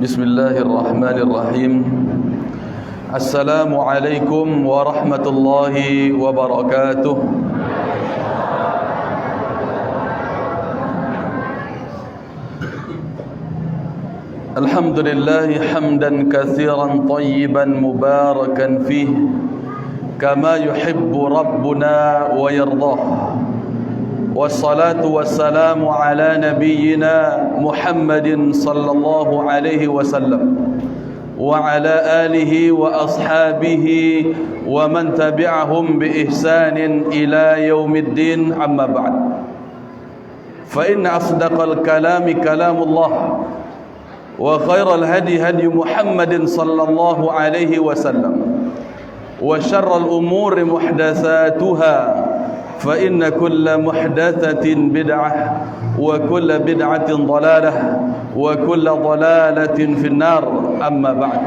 Bismillahirrahmanirrahim. Assalamualaikum warahmatullahi wabarakatuh. Alhamdulillah hamdan katsiran tayyiban mubarakan fihi kama yuhibbu rabbuna wa yardah. Wassalatu wassalamu ala nabiyyina Muhammadin sallallahu alaihi wasallam wa ala alihi wa ashabihi wa man tabi'ahum bi ihsanin ila yaumiddin, amma ba'd. Fa inna asdaqal kalami kalamullah wa khairal hadi hadi Muhammadin sallallahu alaihi wasallam wa syarral umuri muhdatsatuha fa inna kulla muhdatsatin bid'ah wa kulla bid'atin dhalalah wa kulla dhalalatin finnar, amma ba'd.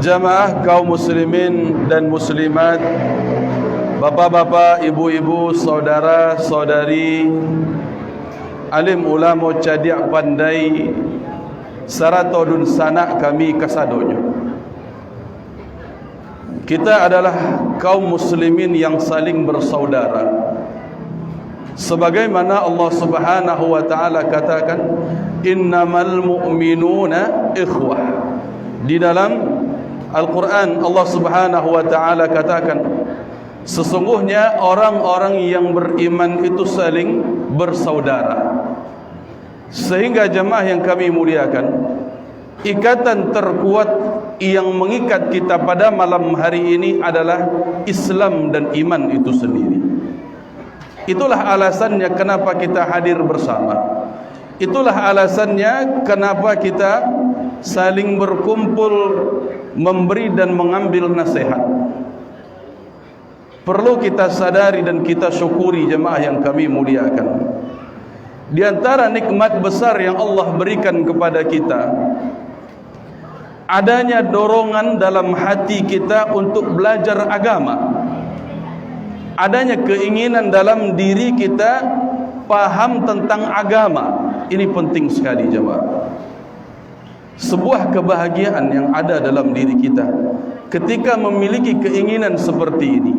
Jamaah kaum muslimin dan muslimat, bapak-bapak, ibu-ibu, saudara-saudari, alim ulama cadiak pandai sarata dun sanak kami kasadonyo. Kita adalah kaum muslimin yang saling bersaudara. Sebagaimana Allah Subhanahu wa taala katakan, innamal mu'minuna ikhwah. Di dalam Al-Quran Allah Subhanahu wa taala katakan, sesungguhnya orang-orang yang beriman itu saling bersaudara. Sehingga jemaah yang kami muliakan, ikatan terkuat yang mengikat kita pada malam hari ini adalah Islam dan iman itu sendiri. Itulah alasannya kenapa kita hadir bersama. Itulah alasannya kenapa kita saling berkumpul memberi dan mengambil nasihat. Perlu kita sadari dan kita syukuri jemaah yang kami muliakan. Di antara nikmat besar yang Allah berikan kepada kita, adanya dorongan dalam hati kita untuk belajar agama. Adanya keinginan dalam diri kita paham tentang agama. Ini penting sekali jemaah. Sebuah kebahagiaan yang ada dalam diri kita ketika memiliki keinginan seperti ini.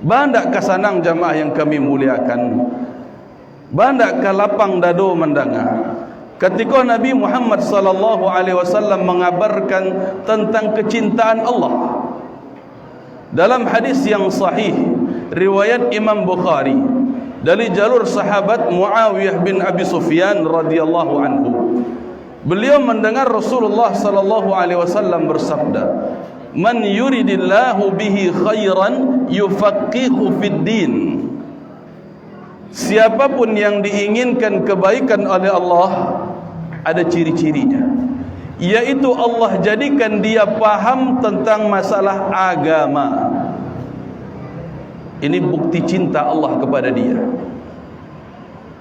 Bandak kasanang jemaah yang kami muliakan, bandak kalapang dado mendanga ketika Nabi Muhammad sallallahu alaihi wasallam mengabarkan tentang kecintaan Allah dalam hadis yang sahih riwayat Imam Bukhari dari jalur sahabat Muawiyah bin Abi Sufyan radhiyallahu anhu. Beliau mendengar Rasulullah sallallahu alaihi wasallam bersabda, "Man yuridillahu bihi khairan yufaqihu fid din." Siapapun yang diinginkan kebaikan oleh Allah, ada ciri-cirinya, yaitu Allah jadikan dia paham tentang masalah agama. Ini bukti cinta Allah kepada dia.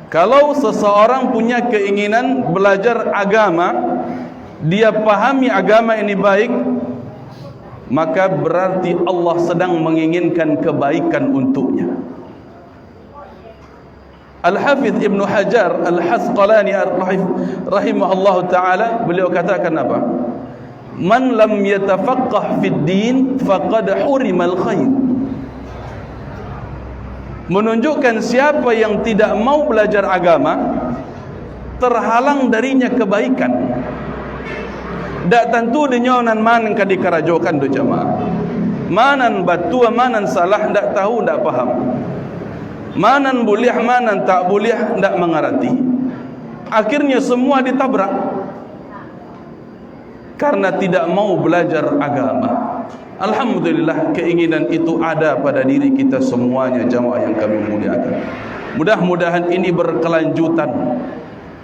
Kalau seseorang punya keinginan belajar agama, dia pahami agama ini baik, maka berarti Allah sedang menginginkan kebaikan untuknya. Al-Hafidh Ibn Hajar Al-Hasqalani rahimahullah ta'ala, beliau katakan apa? Man lam yatafaqqah fid din faqad hurimal khair. Menunjukkan siapa yang tidak mau belajar agama, terhalang darinya kebaikan. Dak tentu dinyonan manan ka dikarajokan do jamaah. Manan batua manan salah dak tahu dak paham. Manan boleh, manan tak boleh, tidak mengerti. Akhirnya semua ditabrak karena tidak mau belajar agama. Alhamdulillah, keinginan itu ada pada diri kita semuanya jamaah yang kami muliakan. Mudah-mudahan ini berkelanjutan.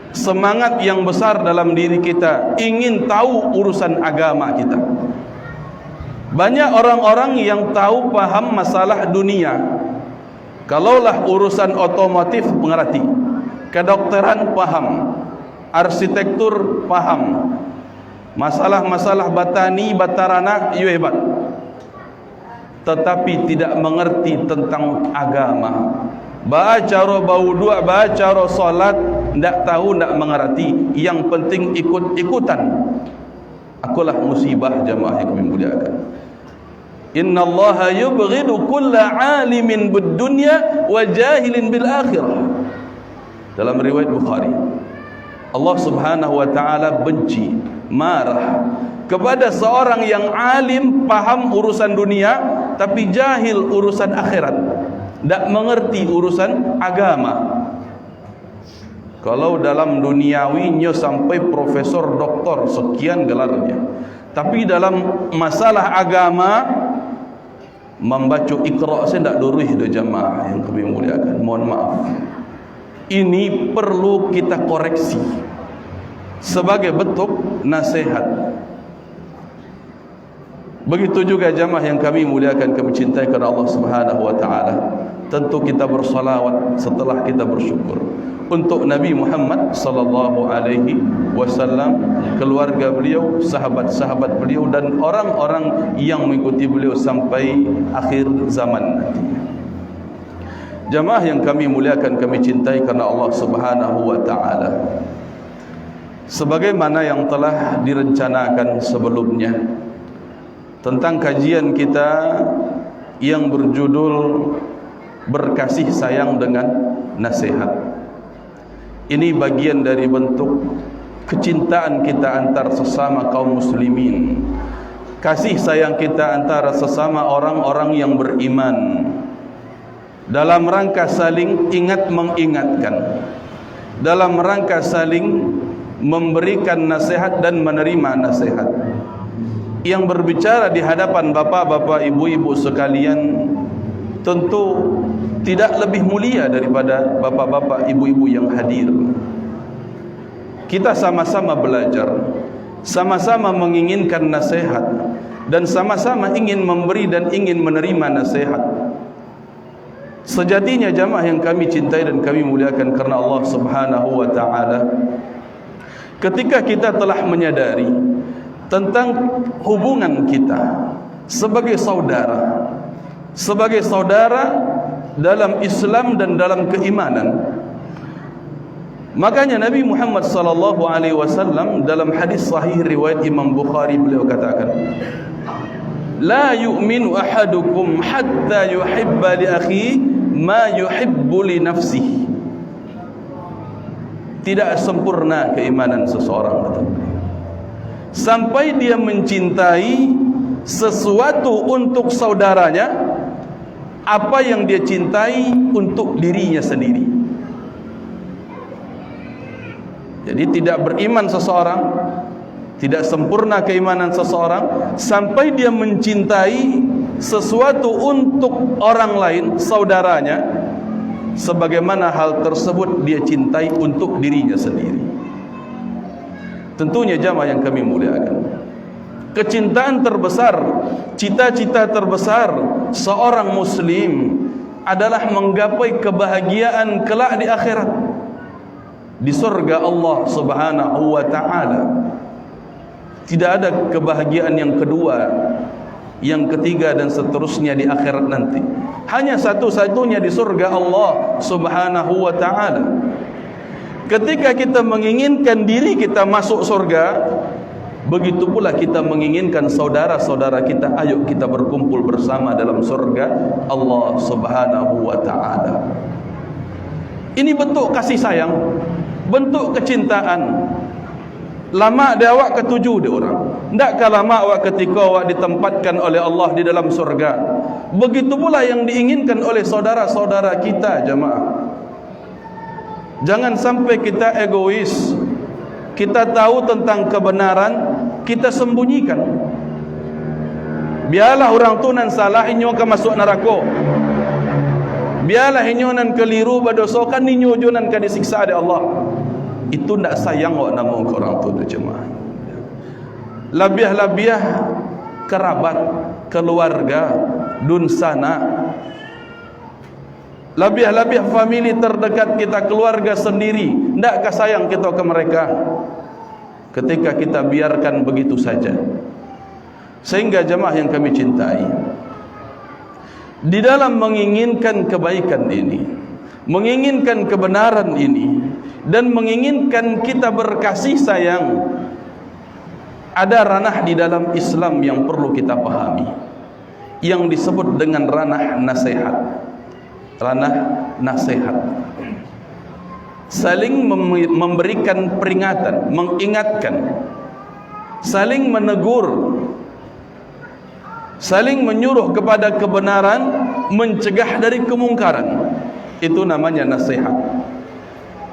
Semangat yang besar dalam diri kita ingin tahu urusan agama kita. Banyak orang-orang yang tahu paham masalah dunia. Kalaulah urusan otomotif mengerti, kedokteran paham, arsitektur paham, masalah-masalah batani, batarana, iyo hebat. Tetapi tidak mengerti tentang agama. Baca ro bau dua, baca ro salat, ndak tahu, ndak mengerti, yang penting ikut-ikutan. Akulah musibah jamaah yang kami muliakan. Innallaha yubghidu kulla alimin bid dunya wa jahilin bil akhirah. Dalam riwayat Bukhari, Allah Subhanahu wa taala benci, marah kepada seorang yang alim, paham urusan dunia tapi jahil urusan akhirat, tidak mengerti urusan agama. Kalau dalam duniawinya sampai profesor, doktor, sekian gelarnya, tapi dalam masalah agama membaca Iqra saya tidak durih do jamaah yang kami muliakan. Mohon maaf, ini perlu kita koreksi sebagai bentuk nasihat. Begitu juga jamaah yang kami muliakan, kami cintai kerana Allah Subhanahu wa taala. Tentu kita bersalawat setelah kita bersyukur untuk Nabi Muhammad sallallahu alaihi wasallam, keluarga beliau, sahabat-sahabat beliau dan orang-orang yang mengikuti beliau sampai akhir zaman nanti. Jamaah yang kami muliakan, kami cintai kerana Allah Subhanahu wa taala. Sebagaimana yang telah direncanakan sebelumnya, tentang kajian kita yang berjudul berkasih sayang dengan nasihat. Ini bagian dari bentuk kecintaan kita antar sesama kaum muslimin, kasih sayang kita antara sesama orang-orang yang beriman, dalam rangka saling ingat mengingatkan, dalam rangka saling memberikan nasihat dan menerima nasihat. Yang berbicara di hadapan bapak-bapak, ibu-ibu sekalian tentu tidak lebih mulia daripada bapak-bapak, ibu-ibu yang hadir. Kita sama-sama belajar, sama-sama menginginkan nasihat, dan sama-sama ingin memberi dan ingin menerima nasihat. Sejatinya jamaah yang kami cintai dan kami muliakan karena Allah Subhanahu wa taala, ketika kita telah menyadari tentang hubungan kita sebagai saudara dalam Islam dan dalam keimanan, makanya Nabi Muhammad sallallahu alaihi wasallam dalam hadis sahih riwayat Imam Bukhari, beliau katakan, la yu'minu ahadukum hatta yuhibba li akhihi ma yuhibbu li nafsihi. Tidak sempurna keimanan seseorang sampai dia mencintai sesuatu untuk saudaranya apa yang dia cintai untuk dirinya sendiri. Jadi tidak beriman seseorang, tidak sempurna keimanan seseorang sampai dia mencintai sesuatu untuk orang lain, saudaranya, sebagaimana hal tersebut dia cintai untuk dirinya sendiri. Tentunya jamaah yang kami muliakan, kecintaan terbesar, cita-cita terbesar seorang muslim adalah menggapai kebahagiaan kelak di akhirat, di surga Allah Subhanahu wa taala. Tidak ada kebahagiaan yang kedua, yang ketiga dan seterusnya di akhirat nanti. Hanya satu-satunya di surga Allah Subhanahu wa taala. Ketika kita menginginkan diri kita masuk surga, begitu pula kita menginginkan saudara-saudara kita, ayo kita berkumpul bersama dalam surga Allah Subhanahu wa taala. Ini bentuk kasih sayang, bentuk kecintaan. Lama dia awak ketujuh dia orang. Tidakkah lama awak ketika awak ditempatkan oleh Allah di dalam surga. Begitu pula yang diinginkan oleh saudara-saudara kita jemaah. Jangan sampai kita egois. Kita tahu tentang kebenaran, kita sembunyikan. Biarlah orang tu nan salah inyo ke masuk neraka. Biarlah inyo nan keliru berdosakan inyo jo nan ka disiksa oleh Allah. Itu ndak sayang awak nama orang tu jemaah. Labiah-labiah kerabat, keluarga, dunsana, labiah-labiah famili terdekat kita, keluarga sendiri, ndakkah sayang kita ke mereka? Ketika kita biarkan begitu saja. Sehingga jemaah yang kami cintai, di dalam menginginkan kebaikan ini, menginginkan kebenaran ini, dan menginginkan kita berkasih sayang, ada ranah di dalam Islam yang perlu kita pahami, yang disebut dengan ranah nasihat. Ranah nasihat, saling memberikan peringatan, mengingatkan, saling menegur, saling menyuruh kepada kebenaran, mencegah dari kemungkaran. Itu namanya nasihat.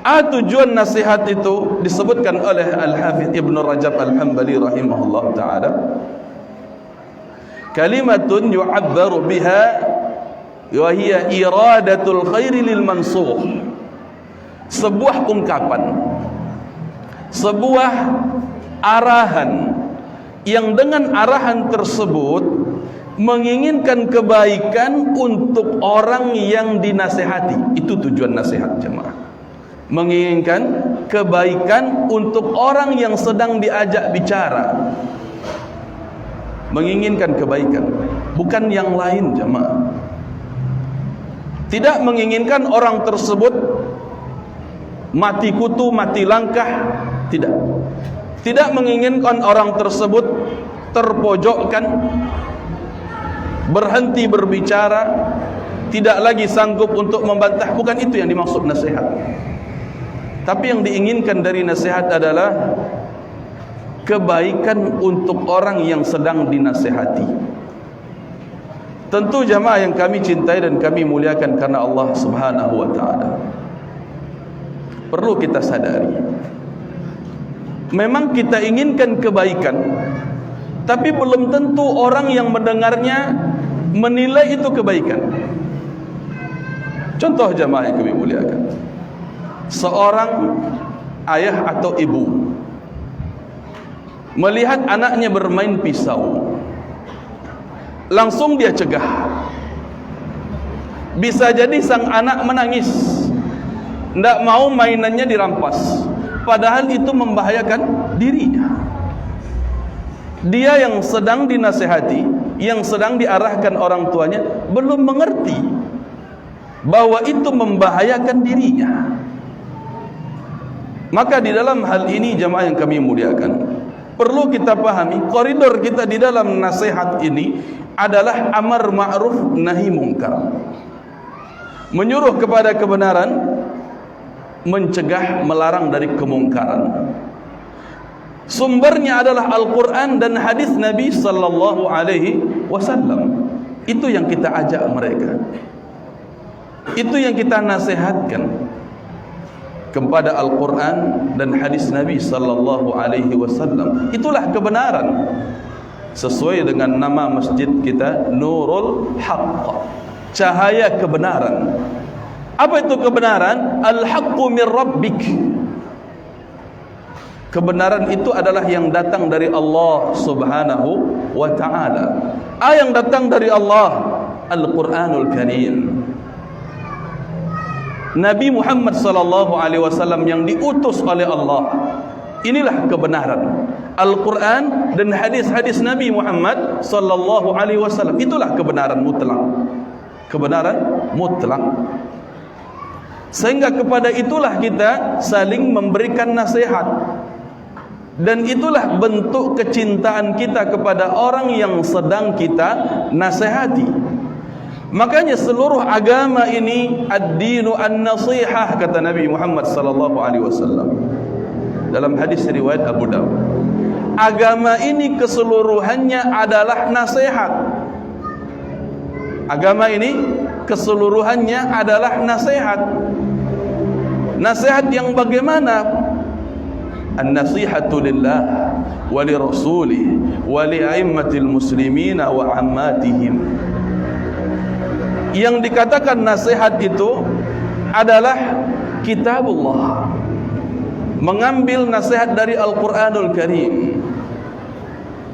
Tujuan nasihat itu disebutkan oleh Al-Hafidh Ibn Rajab Al-Hambali rahimahullah ta'ala, kalimatun yu'abbaru biha wa hiya iradatul khairi lil mansuh. Sebuah ungkapan, sebuah arahan, yang dengan arahan tersebut menginginkan kebaikan untuk orang yang dinasihati. Itu tujuan nasihat, jemaah. Menginginkan kebaikan untuk orang yang sedang diajak bicara. Menginginkan kebaikan, bukan yang lain, jemaah. Tidak menginginkan orang tersebut mati kutu, mati langkah. Tidak. Tidak menginginkan orang tersebut terpojokkan, berhenti berbicara, tidak lagi sanggup untuk membantah. Bukan itu yang dimaksud nasihat. Tapi yang diinginkan dari nasihat adalah kebaikan untuk orang yang sedang dinasihati. Tentu jamaah yang kami cintai dan kami muliakan karena Allah Subhanahu wa ta'ala, perlu kita sadari, memang kita inginkan kebaikan, tapi belum tentu orang yang mendengarnya menilai itu kebaikan. Contoh jamaah yang kami muliakan, seorang ayah atau ibu melihat anaknya bermain pisau, langsung dia cegah. Bisa jadi sang anak menangis, tidak mau mainannya dirampas, padahal itu membahayakan dirinya. Dia yang sedang dinasihati, yang sedang diarahkan orang tuanya, belum mengerti bahwa itu membahayakan dirinya. Maka di dalam hal ini jamaah yang kami muliakan, perlu kita pahami, koridor kita di dalam nasihat ini adalah amar ma'ruf nahi mungkar. Menyuruh kepada kebenaran, mencegah, melarang dari kemungkaran. Sumbernya adalah Al-Quran dan hadis Nabi sallallahu alaihi wasallam. Itu yang kita ajak mereka, itu yang kita nasihatkan kepada Al-Quran dan hadis Nabi sallallahu alaihi wasallam. Itulah kebenaran. Sesuai dengan nama masjid kita, Nurul Haqq, cahaya kebenaran. Apa itu kebenaran? Al-haqqu min rabbik. Kebenaran itu adalah yang datang dari Allah Subhanahu wa ta'ala. Yang datang dari Allah, Al-Quranul Karim. Nabi Muhammad sallallahu alaihi wasallam yang diutus oleh Allah. Inilah kebenaran. Al-Quran dan hadis-hadis Nabi Muhammad sallallahu alaihi wasallam. Itulah kebenaran mutlak. Kebenaran mutlak. Sehingga kepada itulah kita saling memberikan nasihat. Dan itulah bentuk kecintaan kita kepada orang yang sedang kita nasihati. Makanya seluruh agama ini ad-dinu an-nasihah, kata Nabi Muhammad sallallahu alaihi wasallam dalam hadis riwayat Abu Dawud. Agama ini keseluruhannya adalah nasihat. Agama ini keseluruhannya adalah nasihat. Nasihat yang bagaimana? An-nasihatu lillah wa li rasulih wa li a'immatil muslimina wa ammatihim. Yang dikatakan nasihat itu adalah kitabullah, mengambil nasihat dari Al-Quranul Karim,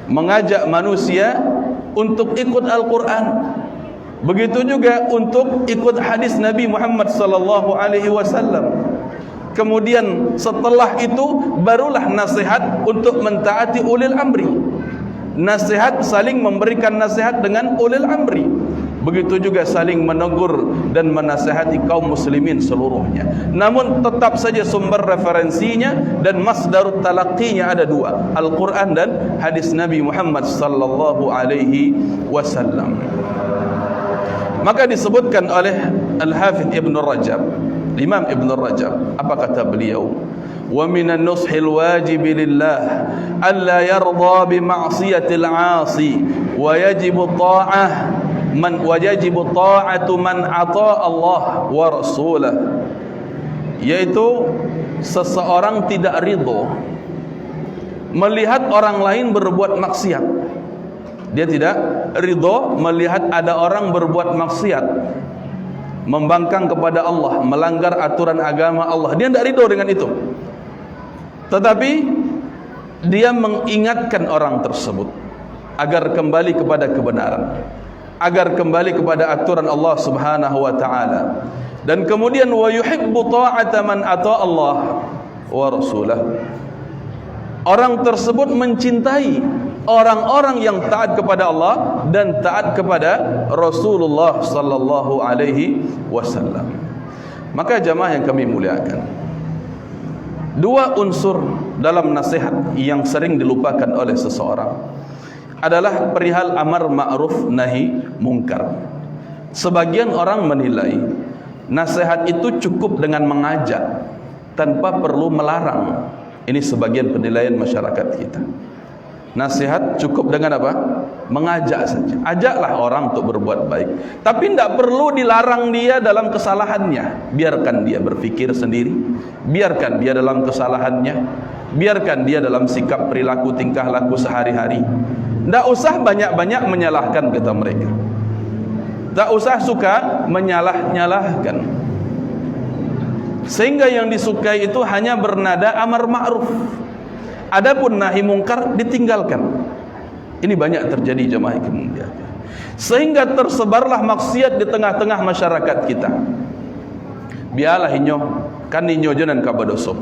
mengajak manusia untuk ikut Al-Quran, begitu juga untuk ikut hadis Nabi Muhammad sallallahu alaihi wasallam. Kemudian setelah itu barulah nasihat untuk mentaati ulil amri. Nasihat, saling memberikan nasihat dengan ulil amri. begitu juga saling menegur dan menasihati kaum muslimin seluruhnya. Namun tetap saja sumber referensinya dan masdarut talaqqinya ada dua, Al-Quran dan hadis Nabi Muhammad sallallahu alaihi wasallam. Maka disebutkan oleh Al-Hafidh Ibn Rajab, Imam Ibn Rajab, apa kata beliau? Wa minan nushil wajib lillah alla yarda bi ma'siyatil 'asi wa yajibu ta'atu man ata Allah wa rasulah, yaitu seseorang tidak ridho melihat orang lain berbuat maksiat. Dia tidak ridho melihat ada orang berbuat maksiat, membangkang kepada Allah, melanggar aturan agama Allah. Dia tidak ridho dengan itu. Tetapi dia mengingatkan orang tersebut agar kembali kepada kebenaran, agar kembali kepada aturan Allah Subhanahu wa taala. Dan kemudian wa yuhibbu ta'ata man ata Allah wa rasulah. Orang tersebut mencintai orang-orang yang taat kepada Allah dan taat kepada Rasulullah sallallahu alaihi wasallam. Maka jamaah yang kami muliakan, dua unsur dalam nasihat yang sering dilupakan oleh seseorang adalah perihal amar ma'ruf nahi mungkar. Sebagian orang menilai nasihat itu cukup dengan mengajak tanpa perlu melarang. Ini sebagian penilaian masyarakat kita. Nasihat cukup dengan apa? Mengajak saja. Ajaklah orang untuk berbuat baik, tapi tidak perlu dilarang dia dalam kesalahannya. Biarkan dia berfikir sendiri, biarkan dia dalam kesalahannya, biarkan dia dalam sikap perilaku tingkah laku sehari-hari. Tidak usah banyak-banyak menyalahkan, kata mereka. Tak usah suka menyalah-nyalahkan. Sehingga yang disukai itu hanya bernada amar ma'ruf. Adapun nahi mungkar ditinggalkan. Ini banyak terjadi jemaah kemudian. Sehingga tersebarlah maksiat di tengah-tengah masyarakat kita. Biarlah inyo kan inyo jonan kabadoso.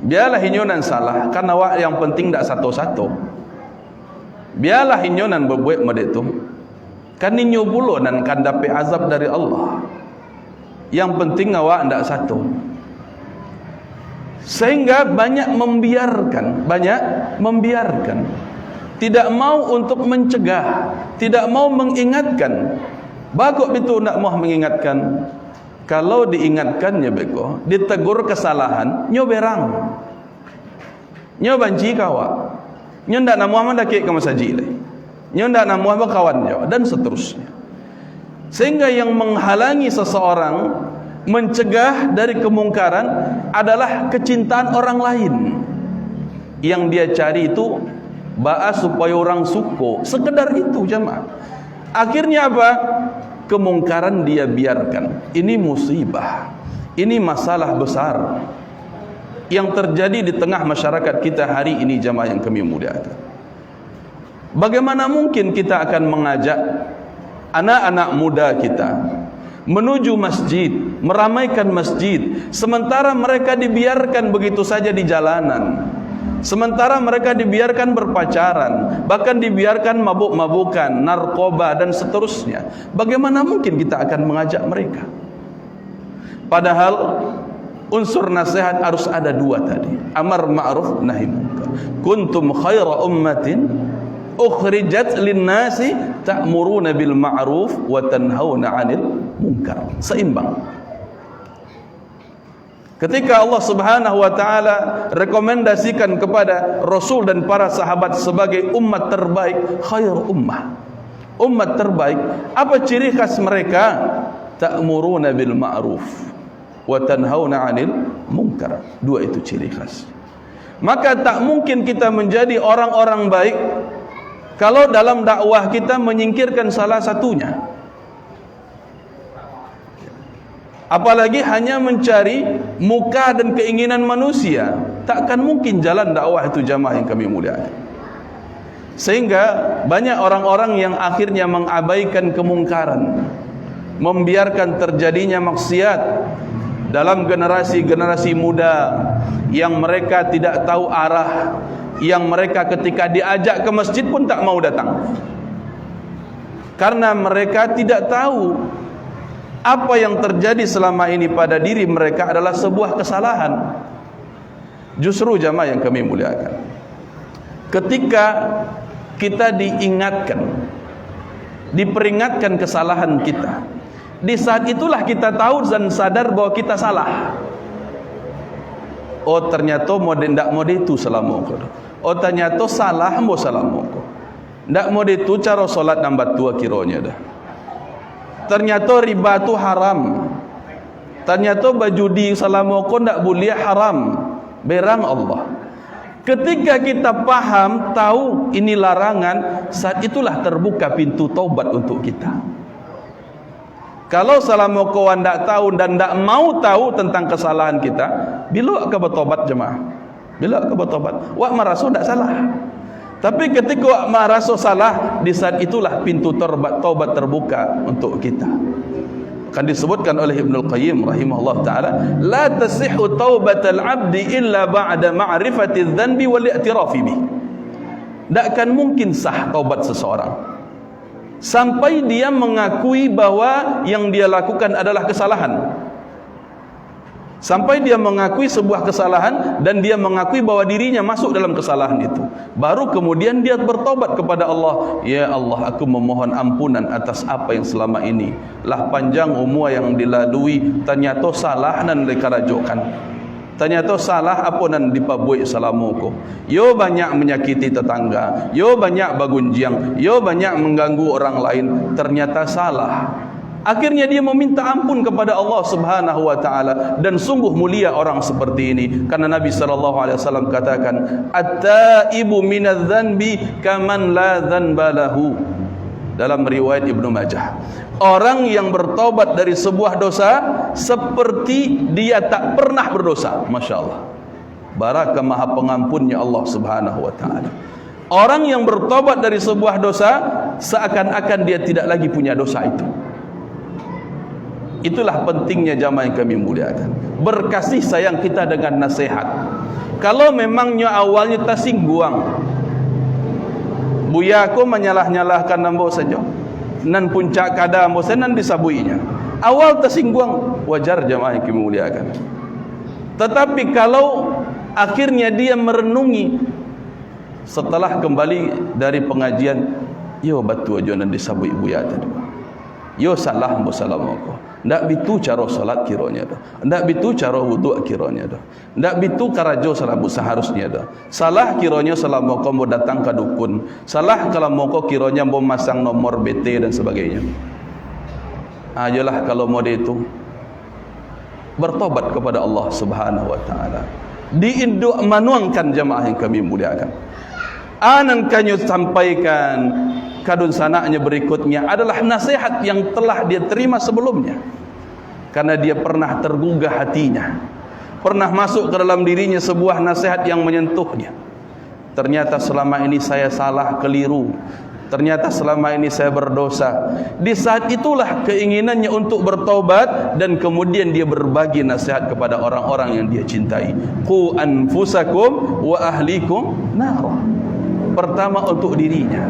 Biarlah inyo nan salah kan awak yang penting ndak satu-satu. Biarlah inyo nan berbuat medetu. Kan inyo bulo nan kan dapat azab dari Allah. Yang penting awak ndak satu. Sehingga banyak membiarkan, tidak mau untuk mencegah, tidak mau mengingatkan. Bagus itu nak mau mengingatkan. Kalau diingatkannya beko, ditegur kesalahan, nyo berang, nyo banci kawa, nyo ndak nak mau mendaki ke masaji le, nyo ndak nak mau kawan nyo, dan seterusnya. Sehingga yang menghalangi seseorang mencegah dari kemungkaran adalah kecintaan orang lain. Yang dia cari itu baas supaya orang suko, sekedar itu jemaah. Akhirnya apa? Kemungkaran dia biarkan. Ini musibah, ini masalah besar yang terjadi di tengah masyarakat kita hari ini jemaah yang kami muliakan. Bagaimana mungkin kita akan mengajak anak-anak muda kita menuju masjid, meramaikan masjid, sementara mereka dibiarkan begitu saja di jalanan, sementara mereka dibiarkan berpacaran, bahkan dibiarkan mabuk-mabukan, narkoba dan seterusnya. Bagaimana mungkin kita akan mengajak mereka? Padahal unsur nasihat harus ada dua tadi, amar ma'ruf nahi munkar. Kuntum khaira ummatin ukhrijat linnasi ta'muruna bil ma'ruf wa tanhauna 'anil munkar. Seimbang. Ketika Allah Subhanahu wa taala rekomendasikan kepada Rasul dan para sahabat sebagai umat terbaik, khair ummah, umat terbaik, apa ciri khas mereka? Ta'muruna bil ma'ruf wa tanhauna 'anil munkar. Dua itu ciri khas. Maka tak mungkin kita menjadi orang-orang baik kalau dalam dakwah kita menyingkirkan salah satunya. Apalagi hanya mencari muka dan keinginan manusia, takkan mungkin jalan dakwah itu jamaah yang kami muliakan. Sehingga banyak orang-orang yang akhirnya mengabaikan kemungkaran, membiarkan terjadinya maksiat dalam generasi-generasi muda yang mereka tidak tahu arah, yang mereka ketika diajak ke masjid pun tak mau datang. karena mereka tidak tahu apa yang terjadi selama ini pada diri mereka adalah sebuah kesalahan. Justru jamaah yang kami muliakan, ketika kita diingatkan, diperingatkan kesalahan kita, di saat itulah kita tahu dan sadar bahwa kita salah. Oh ternyata ndak mode itu salamoko. Oh ternyata salah mo salamoko. Ndak mode itu cara solat nambah tua kironya dah. Ternyata riba itu haram. Ternyata bajudi salamoko ndak boleh, haram. Berang Allah. Ketika kita paham, tahu ini larangan, saat itulah terbuka pintu taubat untuk kita. Kalau salamoko ndak tahu dan ndak mau tahu tentang kesalahan kita, bila ke bertobat jemaah? Bila ke bertobat? Wak maraso ndak salah. Tapi ketika wak maraso salah, di saat itulah pintu taubat terbuka untuk kita. Kan disebutkan oleh Ibnu Qayyim rahimahullah taala, la tasihhu taubatul 'abdi illa ba'da ma'rifati adz-dzanbi wal i'tirafi bih. Tak akan mungkin sah taubat seseorang sampai dia mengakui bahwa yang dia lakukan adalah kesalahan. Sampai dia mengakui sebuah kesalahan dan dia mengakui bahwa dirinya masuk dalam kesalahan itu, baru kemudian dia bertobat kepada Allah. Ya Allah, aku memohon ampunan atas apa yang selama ini lah panjang umur yang dilalui, ternyata salah dan dikarajokan, ternyata salah apa nan dipabuik salamuku. Yo banyak menyakiti tetangga, yo banyak bagunjiang, yo banyak mengganggu orang lain, ternyata salah. Akhirnya dia meminta ampun kepada Allah Subhanahu wa taala, dan sungguh mulia orang seperti ini, karena Nabi sallallahu alaihi wasallam katakan, at-taibu minadz-dzanbi kaman la dzanba lahu. Dalam riwayat Ibnu Majah, orang yang bertobat dari sebuah dosa seperti dia tak pernah berdosa. Masya Allah, barakah maha pengampunnya Allah Subhanahu wa taala. Orang yang bertobat dari sebuah dosa seakan-akan dia tidak lagi punya dosa itu. Itulah pentingnya jamaah yang kami muliakan, berkasih sayang kita dengan nasihat. Kalau memangnya awalnya tersinggung, buya aku menyalah-nyalahkan nambo saja, nan puncak kada ambo senan disabuinya. Awal tersinggung, wajar jamaah yang kami muliakan. Tetapi kalau akhirnya dia merenungi setelah kembali dari pengajian, yo batu aja nan disabui buya tadi, yo salah ambo salamoko. Ndak bitu cara salat kironya dah. Ndak bitu cara wudu kironya dah. Ndak bitu karajo salamu seharusnya dah. Salah kironya selama kau mau datang ke dukun. Salah kalau mau kau kironya mau masang nomor BT dan sebagainya. Ayolah kalau mau itu bertobat kepada Allah Subhanahu wa taala. Diinduk manuangkan jamaah yang kami muliakan. Anan kanyu sampaikan kadun sanaknya berikutnya adalah nasihat yang telah dia terima sebelumnya, karena dia pernah tergugah hatinya, pernah masuk ke dalam dirinya sebuah nasihat yang menyentuhnya. Ternyata selama ini saya salah, keliru, ternyata selama ini saya berdosa. Di saat itulah keinginannya untuk bertaubat, dan kemudian dia berbagi nasihat kepada orang-orang yang dia cintai. Qu anfusakum wa ahlikum nar. Pertama untuk dirinya,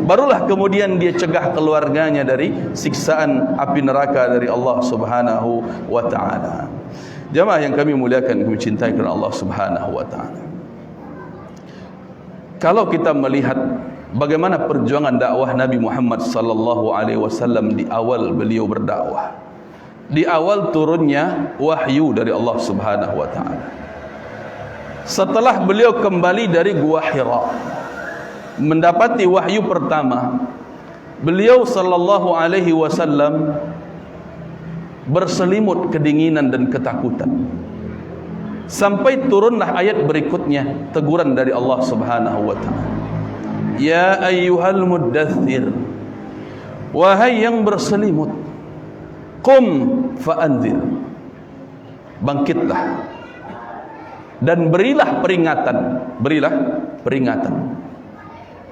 barulah kemudian dia cegah keluarganya dari siksaan api neraka dari Allah Subhanahu wa taala. Jamaah yang kami muliakan, kami cintai kerana Allah Subhanahu wa taala. Kalau kita melihat bagaimana perjuangan dakwah Nabi Muhammad sallallahu alaihi wasallam di awal beliau berdakwah, di awal turunnya wahyu dari Allah Subhanahu wa taala. Setelah beliau kembali dari Gua Hira, mendapati wahyu pertama, beliau sallallahu alaihi wasallam berselimut kedinginan dan ketakutan, sampai turunlah ayat berikutnya, teguran dari Allah Subhanahu wa taala. Ya ayyuhal muddaththir, wahai yang berselimut, qum fa'anzir, bangkitlah dan berilah peringatan. Berilah peringatan.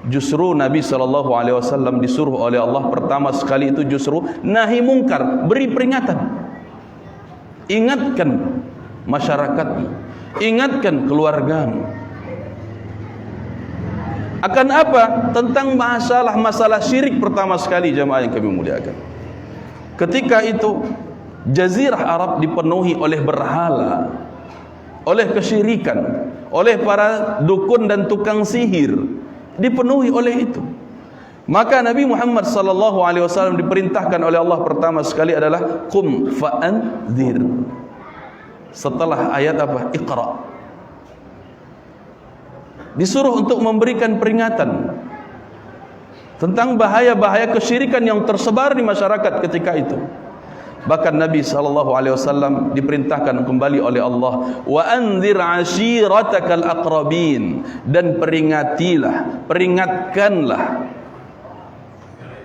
Justru Nabi SAW disuruh oleh Allah pertama sekali itu justru nahi mungkar, beri peringatan. Ingatkan masyarakat, ingatkan keluargamu. Akan apa? Tentang masalah syirik pertama sekali jamaah yang kami muliakan. Ketika itu jazirah Arab dipenuhi oleh berhala, oleh kesyirikan, oleh para dukun dan tukang sihir, dipenuhi oleh itu. Maka Nabi Muhammad sallallahu alaihi wasallam diperintahkan oleh Allah pertama sekali adalah qum fa'anzir. Setelah ayat apa? Iqra. Disuruh untuk memberikan peringatan tentang bahaya-bahaya kesyirikan yang tersebar di masyarakat ketika itu. Bahkan Nabi SAW diperintahkan kembali oleh Allah, wa anzir ashiratakal aqrabin, dan peringatkanlah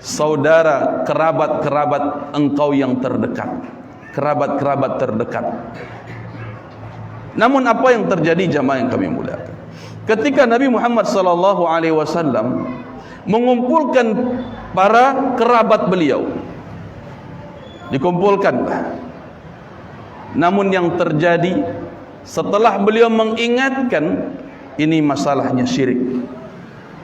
saudara kerabat-kerabat engkau yang terdekat, kerabat-kerabat terdekat. Namun apa yang terjadi jamaah yang kami muliakan? Ketika Nabi Muhammad SAW mengumpulkan para kerabat beliau, dikumpulkanlah. Namun yang terjadi setelah beliau mengingatkan, ini masalahnya syirik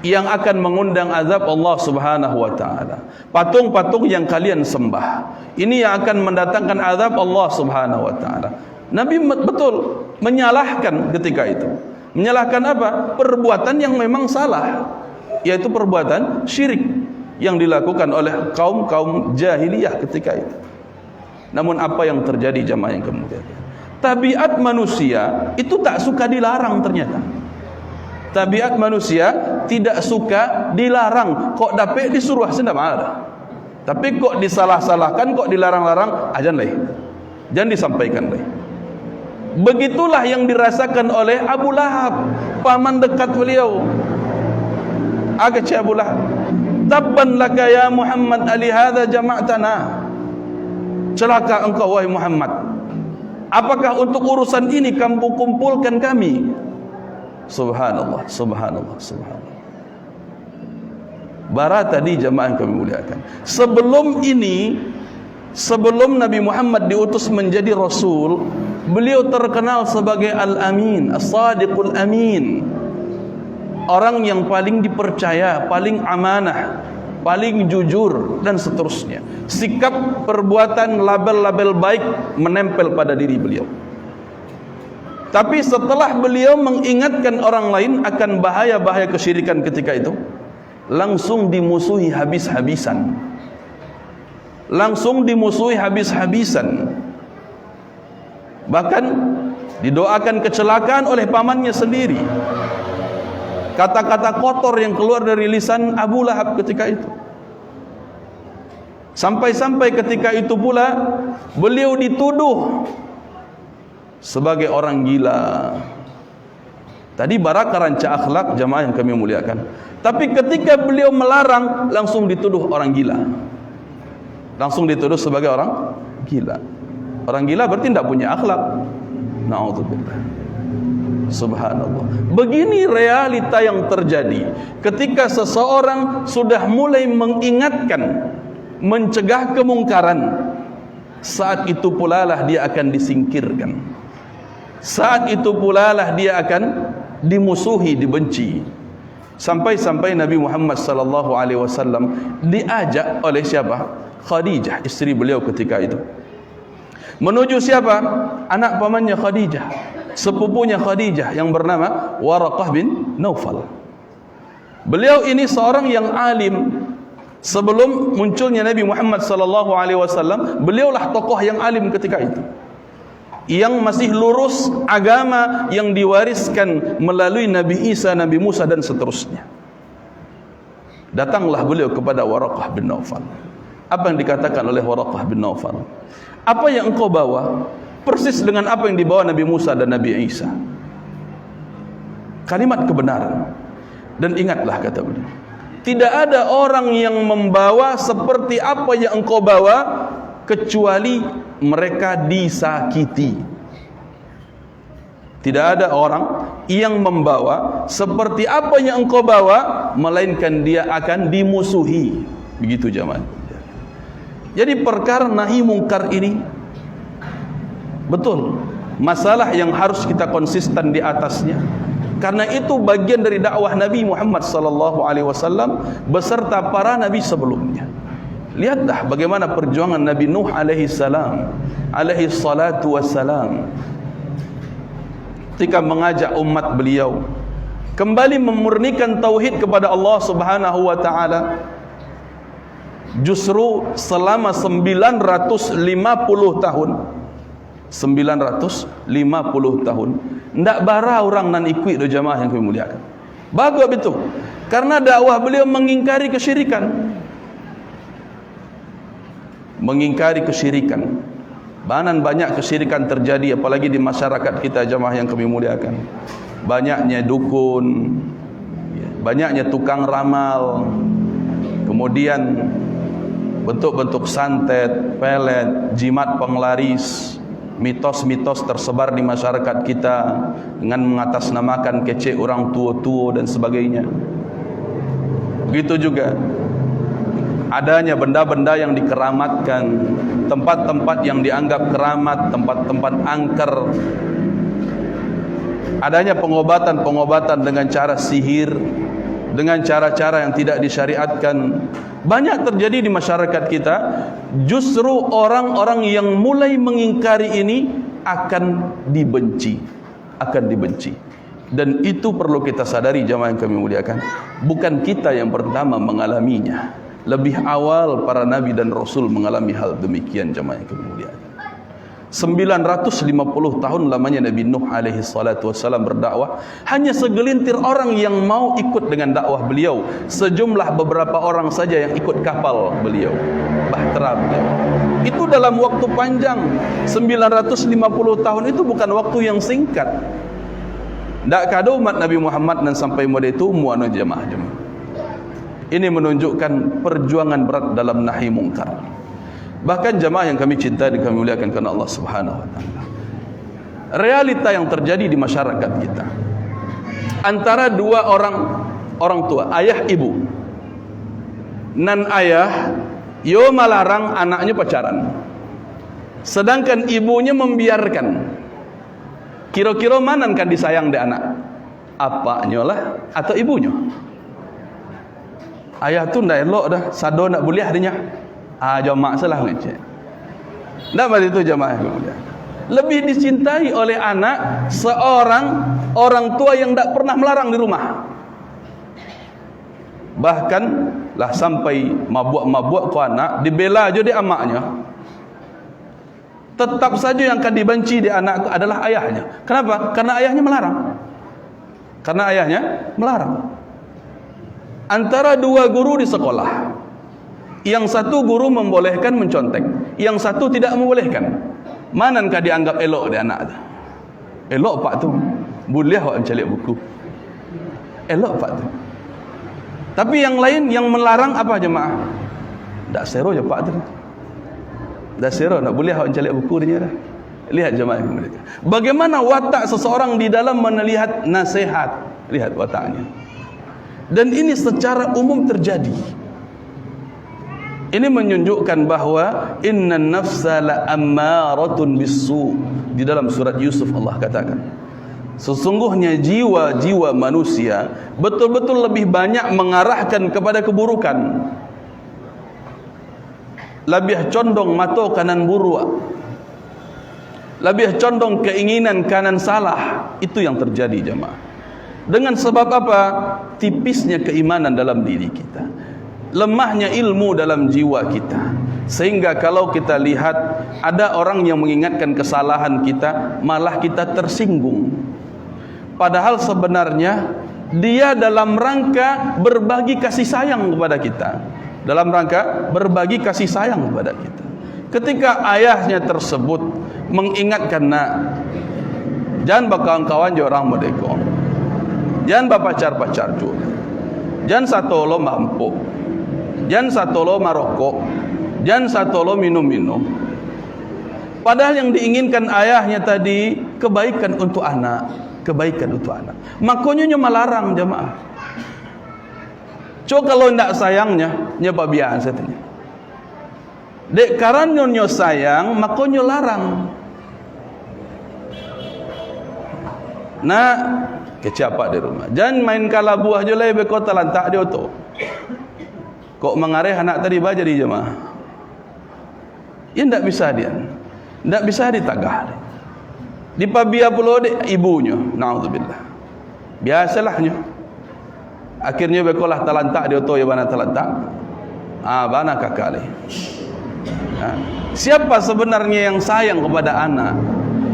yang akan mengundang azab Allah Subhanahu wa taala. Patung-patung yang kalian sembah, ini yang akan mendatangkan azab Allah Subhanahu wa taala. Nabi betul menyalahkan ketika itu. Menyalahkan apa? Perbuatan yang memang salah, yaitu perbuatan syirik yang dilakukan oleh kaum jahiliyah ketika itu. Namun apa yang terjadi jamaah yang kemudian? Tabiat manusia itu tak suka dilarang ternyata. Tabiat manusia tidak suka dilarang. Kok dapat disuruh tidak ada. Tapi kok disalah-salahkan, kok dilarang-larang, ajan leh. Jangan disampaikan leh. Begitulah yang dirasakan oleh Abu Lahab, paman dekat beliau. Agak Abu Lahab, tabban laka ya Muhammad ali hadza jama'tana. Celaka engkau wahai Muhammad, apakah untuk urusan ini kamu kumpulkan kami? Subhanallah, subhanallah, subhanallah. Bara tadi jamaah yang kami muliakan, sebelum ini, sebelum Nabi Muhammad diutus menjadi Rasul, beliau terkenal sebagai Al-Amin, As-Sadiqul Amin, orang yang paling dipercaya, paling amanah, paling jujur, dan seterusnya. Sikap, perbuatan, label-label baik menempel pada diri beliau. Tapi setelah beliau mengingatkan orang lain akan bahaya-bahaya kesyirikan ketika itu, langsung dimusuhi habis-habisan. Langsung dimusuhi habis-habisan. Bahkan didoakan kecelakaan oleh pamannya sendiri. Kata-kata kotor yang keluar dari lisan Abu Lahab ketika itu. Sampai-sampai ketika itu pula beliau dituduh sebagai orang gila. Tadi baraka ranca akhlak jamaah yang kami muliakan. Tapi ketika beliau melarang, langsung dituduh orang gila. Langsung dituduh sebagai orang gila. Orang gila berarti tidak punya akhlak. Na'udzubillah. Subhanallah. Begini realita yang terjadi ketika seseorang sudah mulai mengingatkan, mencegah kemungkaran. Saat itu pula lah dia akan disingkirkan. Saat itu pula lah dia akan dimusuhi, dibenci. Sampai-sampai Nabi Muhammad sallallahu alaihi wasallam diajak oleh siapa? Khadijah, istri beliau ketika itu. Menuju siapa? Anak pamannya Khadijah, sepupunya Khadijah yang bernama Waraqah bin Naufal. Beliau ini seorang yang alim. Sebelum munculnya Nabi Muhammad sallallahu alaihi wasallam, beliaulah tokoh yang alim ketika itu, yang masih lurus agama yang diwariskan melalui Nabi Isa, Nabi Musa dan seterusnya. Datanglah beliau kepada Waraqah bin Naufal. Apa yang dikatakan oleh Waraqah bin Naufal? Apa yang engkau bawa persis dengan apa yang dibawa Nabi Musa dan Nabi Isa. Kalimat kebenaran. Dan ingatlah, kata beliau, tidak ada orang yang membawa seperti apa yang engkau bawa kecuali mereka disakiti. Tidak ada orang yang membawa seperti apa yang engkau bawa melainkan dia akan dimusuhi. Begitu jamaah. Jadi perkara nahi mungkar ini betul masalah yang harus kita konsisten di atasnya. Karena itu bagian dari dakwah Nabi Muhammad sallallahu alaihi wasallam beserta para nabi sebelumnya. Lihatlah bagaimana perjuangan Nabi Nuh alaihi salam, alaihi salatu wassalam, ketika mengajak umat beliau kembali memurnikan tauhid kepada Allah Subhanahu wa taala. Justru selama 950 tahun 950 tahun ndak bara orang nan ikut do jamaah yang kami muliakan. Bagus betul. Karena dakwah beliau mengingkari kesyirikan. Mengingkari kesyirikan. Banan banyak kesyirikan terjadi apalagi di masyarakat kita jamaah yang kami muliakan. Banyaknya dukun, banyaknya tukang ramal, kemudian bentuk-bentuk santet, pelet, jimat penglaris, mitos-mitos tersebar di masyarakat kita dengan mengatasnamakan kecek orang tua-tua dan sebagainya. Begitu juga adanya benda-benda yang dikeramatkan, tempat-tempat yang dianggap keramat, tempat-tempat angker. Adanya pengobatan-pengobatan dengan cara sihir, dengan cara-cara yang tidak disyariatkan. Banyak terjadi di masyarakat kita. Justru orang-orang yang mulai mengingkari ini akan dibenci, dan itu perlu kita sadari jamaah yang kami muliakan. Bukan kita yang pertama mengalaminya. Lebih awal para nabi dan rasul mengalami hal demikian jamaah yang kami muliakan. 950 tahun lamanya Nabi Nuh alaihi salatu wassalam berdakwah. Hanya segelintir orang yang mau ikut dengan dakwah beliau. Sejumlah beberapa orang saja yang ikut kapal beliau, bahtera beliau. Itu dalam waktu panjang. 950 tahun itu bukan waktu yang singkat. Tak kada umat Nabi Muhammad dan sampai mode itu muano jamaah. Ini menunjukkan perjuangan berat dalam nahi mungkar. Bahkan jamaah yang kami cintai dan kami muliakan karena Allah Subhanahu wa taala. Realita yang terjadi di masyarakat kita antara dua orang tua, ayah ibu. Nan ayah yo melarang anaknya pacaran. Sedangkan ibunya membiarkan. Kira-kira mana kan disayang de anak? Apanya lah atau ibunya? Ayah tu ndak elok dah, sado nak boleh hadinya. Jamaah salah ngecek. Ndak pada itu jamaah kemudian. Lebih dicintai oleh anak seorang orang tua yang tak pernah melarang di rumah. Bahkan lah sampai mabuk-mabuk ke anak dibela aja di amaknya. Tetap saja yang akan dibenci di anak itu adalah ayahnya. Kenapa? Karena ayahnya melarang. Antara dua guru di sekolah, yang satu guru membolehkan mencontek, yang satu tidak membolehkan. Manakah dianggap elok di anak tu? Elok pak tu, boleh awak mencalik buku. Elok pak tu. Tapi yang lain yang melarang apa jemaah? Tak sero je pak tu. Tak sero nak boleh awak mencalik buku dia dah. Lihat jemaah mereka. Bagaimana watak seseorang di dalam melihat nasihat. Lihat wataknya. Dan ini secara umum terjadi. Ini menunjukkan bahawa innan nafsa la ammaratun bisu. Di dalam surat Yusuf Allah katakan, sesungguhnya jiwa-jiwa manusia betul-betul lebih banyak mengarahkan kepada keburukan. Lebih condong mata kanan buruk. Lebih condong keinginan kanan salah. Itu yang terjadi jemaah. Dengan sebab apa? Tipisnya keimanan dalam diri kita, lemahnya ilmu dalam jiwa kita. Sehingga kalau kita lihat ada orang yang mengingatkan kesalahan kita, malah kita tersinggung. Padahal sebenarnya dia dalam rangka berbagi kasih sayang kepada kita. Dalam rangka berbagi kasih sayang kepada kita. Ketika ayahnya tersebut mengingatkan, nak, jangan berkawan-kawan je orang merdeka, jangan berpacar-pacar juga, jangan satu lo mampu, jangan satu lo marokok, jangan satu lo minum-minum. Padahal yang diinginkan ayahnya tadi kebaikan untuk anak, kebaikan untuk anak. Makanya melarang jemaah. Coba kalau tidak sayangnya, nyapa biasa saya tanya. Dek karena nyo sayang, makanya larang. Nah, Kecapak di rumah. Jangan main kala buah je lah beko talantak dia tu. Kok mengareh anak tadi baca di jemaah. Ya ndak bisa dia. Ndak bisa ditagah. Dipabia pula ibunya. Naudzubillah. Biasalahnya. Akhirnya bekolah talantak dia tu ya bana talantak. Bana kakak ni. Siapa sebenarnya yang sayang kepada anak?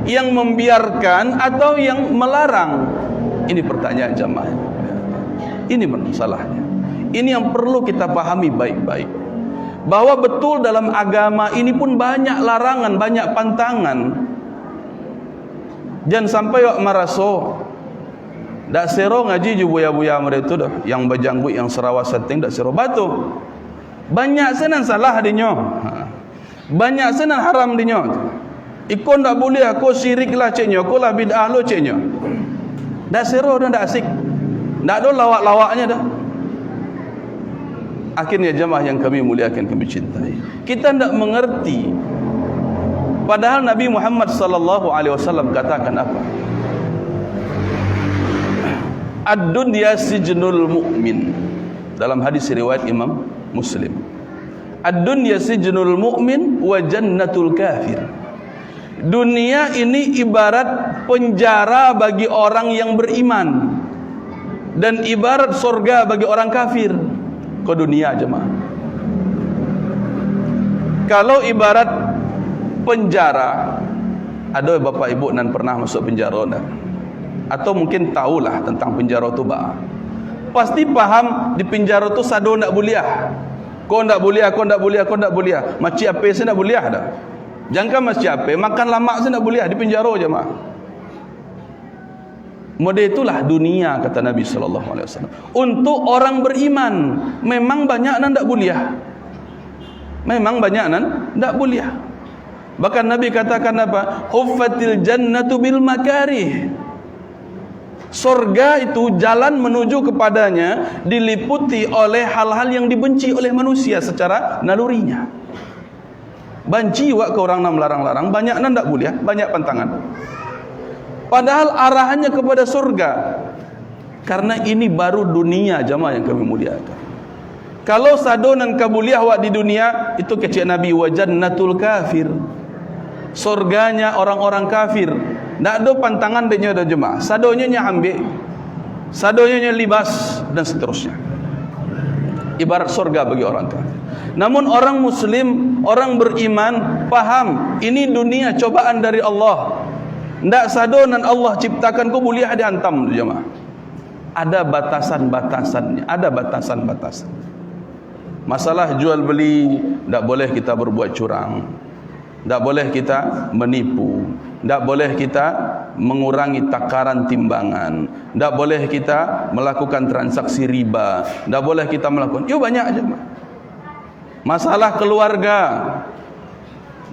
Yang membiarkan atau yang melarang? Ini pertanyaan jemaah. Ini masalahnya. Ini yang perlu kita pahami baik-baik. Bahwa betul dalam agama ini pun banyak larangan, banyak pantangan. Jangan sampai wak maraso dak sero ngaji ju buya-buya mereka tu dah, yang bajanggu yang Sarawak setting dak sero batu. Banyak senan salah dinyo. Banyak senan haram dinyo. Ikon dak boleh aku syirik lah ceknya, aku lah bid'ah lo ceknya. Dak sero dah dak asik. Dak ada lawak-lawaknya dah. Akhirnya jemaah yang kami muliakan, kami cintai. Kita tidak mengerti. Padahal Nabi Muhammad sallallahu alaihi wasallam katakan apa? Ad-dunya sijnul mu'min. Dalam hadis riwayat Imam Muslim. Ad-dunya sijnul mu'min wa jannatul kafir. Dunia ini ibarat penjara bagi orang yang beriman dan ibarat surga bagi orang kafir. Ke dunia jemaah. Kalau ibarat penjara, ada bapak ibu nan pernah masuk penjara dah? Atau mungkin tahulah tentang penjara tu bah. Pasti paham di penjara tu sado nak buliah. Kau nak buliah, kau nak buliah, kau nak buliah. Macam apa saya nak buliah dah? Jangan macam apa, makan lama saya nak buliah di penjara jemaah. Model itulah dunia kata Nabi sallallahu alaihi wasallam. Untuk orang beriman memang banyak nan tak buliah. Memang banyak nan tak buliah. Bahkan Nabi katakan apa? Huffatil jannatu bil makarih. Surga itu jalan menuju kepadanya diliputi oleh hal-hal yang dibenci oleh manusia secara nalurinya. Banci wak ke orang nak melarang-larang, banyak nan tak buliah, banyak pantangan. Padahal arahannya kepada surga. Karena ini baru dunia jamaah yang kami muliakan. Kalau sadonan kabuliah wak di dunia, itu kecil Nabi wa jannatul kafir. Surganya orang-orang kafir. Tak ada pantangan dia ada jemaah. Sadonya nya ambil. Sadonya nya libas dan seterusnya. Ibarat surga bagi orang kafir. Namun orang muslim, orang beriman paham ini dunia cobaan dari Allah. Ndak sadonan Allah ciptakan ku boleh dihantam jemaah. Ada batasan-batasannya, ada batasan-batasan. Masalah jual beli, ndak boleh kita berbuat curang. Ndak boleh kita menipu. Ndak boleh kita mengurangi takaran timbangan. Ndak boleh kita melakukan transaksi riba. Ndak boleh kita melakukan. Yo banyak jemaah. Masalah keluarga.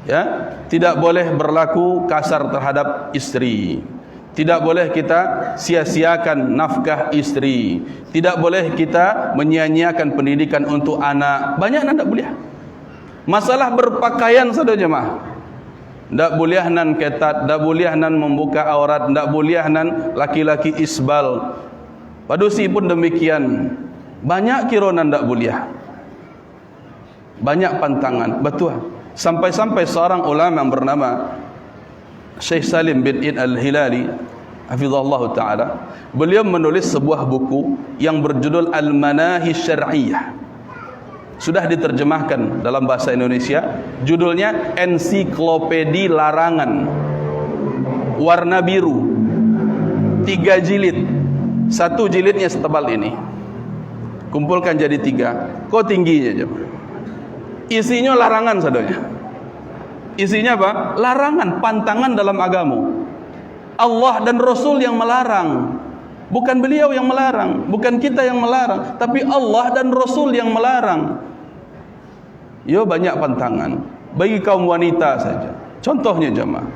Ya, tidak boleh berlaku kasar terhadap istri. Tidak boleh kita sia-siakan nafkah istri. Tidak boleh kita menyia-nyiakan pendidikan untuk anak. Banyak nak tak boleh. Masalah berpakaian saja jemaah. Tak boleh nan ketat, tak boleh nan membuka aurat, tak boleh nan laki-laki isbal. Padusi pun demikian. Banyak kironan tak boleh. Banyak pantangan, betul. Sampai-sampai seorang ulama yang bernama Syekh Salim bin Id Al-Hilali hafizahullah ta'ala, beliau menulis sebuah buku yang berjudul Al-Manahi Syar'iyyah. Sudah diterjemahkan dalam bahasa Indonesia. Judulnya Ensiklopedi Larangan. Warna biru, 3 jilid. 1 jilidnya setebal ini. Kumpulkan jadi 3. Kok tingginya jemaah? Isinya larangan sadonya. Isinya apa? Larangan, pantangan dalam agama. Allah dan Rasul yang melarang. Bukan beliau yang melarang, bukan kita yang melarang, tapi Allah dan Rasul yang melarang. Yo banyak pantangan bagi kaum wanita saja. Contohnya jemaah.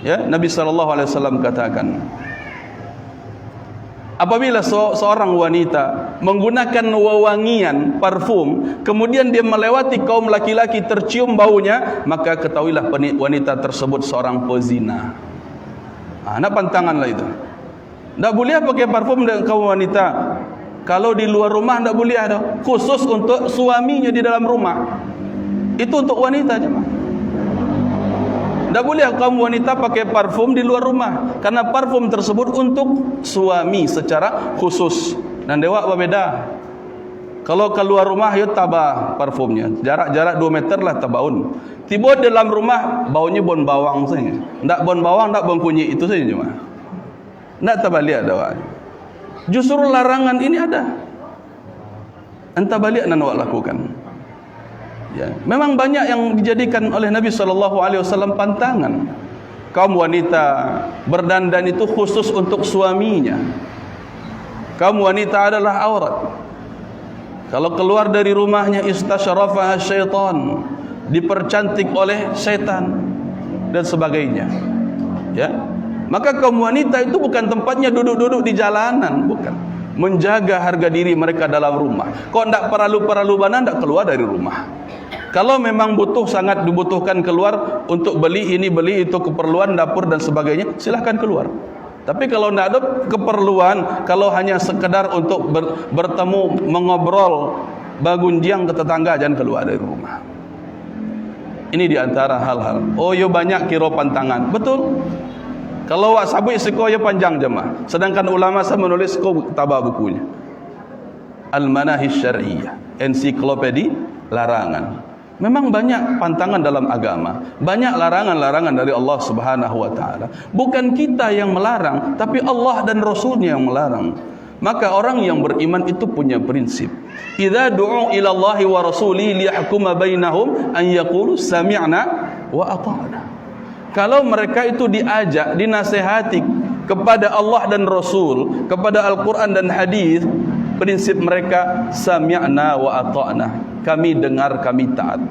Ya, Nabi sallallahu alaihi wasallam katakan, apabila seorang wanita menggunakan wewangian parfum, kemudian dia melewati kaum laki-laki tercium baunya, maka ketahuilah wanita tersebut seorang pezina. Nak pantanganlah itu. Tak boleh pakai parfum dengan kaum wanita. Kalau di luar rumah tak boleh ada. Khusus untuk suaminya di dalam rumah. Itu untuk wanita je. Tak boleh kaum wanita pakai parfum di luar rumah. Karena parfum tersebut untuk suami secara khusus. Dan dewa berbeda. Kalau keluar rumah, ya tabah parfumnya. Jarak 2 meter lah tabaun. Tiba dalam rumah, baunya bon bawang saja. Tak bon bawang, tak bon kunyit. Itu saja cuma. Tak terbalik ada. Justru larangan ini ada. Entah balik nak awak lakukan. Ya. Memang banyak yang dijadikan oleh Nabi SAW pantangan. Kaum wanita berdandan itu khusus untuk suaminya. Kaum wanita adalah aurat. Kalau keluar dari rumahnya istasyarafaha syaitan, dipercantik oleh syaitan dan sebagainya. Ya. Maka kaum wanita itu bukan tempatnya duduk-duduk di jalanan, bukan. Menjaga harga diri mereka dalam rumah. Kok ndak perlu mana ndak keluar dari rumah. Kalau memang sangat dibutuhkan keluar untuk beli ini beli itu keperluan dapur dan sebagainya, silahkan keluar. Tapi kalau tidak ada keperluan, kalau hanya sekedar untuk bertemu, mengobrol, bagunjiang ke tetangga, jangan keluar dari rumah. Ini diantara hal-hal. Oh, yo banyak kira pantangan. Betul. Kalau wak sabuk siko yo panjang jemaah. Sedangkan ulama saya menulis siko tabah bukunya. Al-Manahij Syar'iyyah, ensiklopedi larangan. Memang banyak pantangan dalam agama, banyak larangan-larangan dari Allah Subhanahu wa taala. Bukan kita yang melarang, tapi Allah dan Rasulnya yang melarang. Maka orang yang beriman itu punya prinsip. Idza du'u ila Allah wa rasulihi liyahkuma bainahum an yaqulu sami'na wa ata'na. Kalau mereka itu diajak, dinasihati kepada Allah dan Rasul, kepada Al-Quran dan hadis, prinsip mereka sami'na wa ata'na. Kami dengar, kami taat.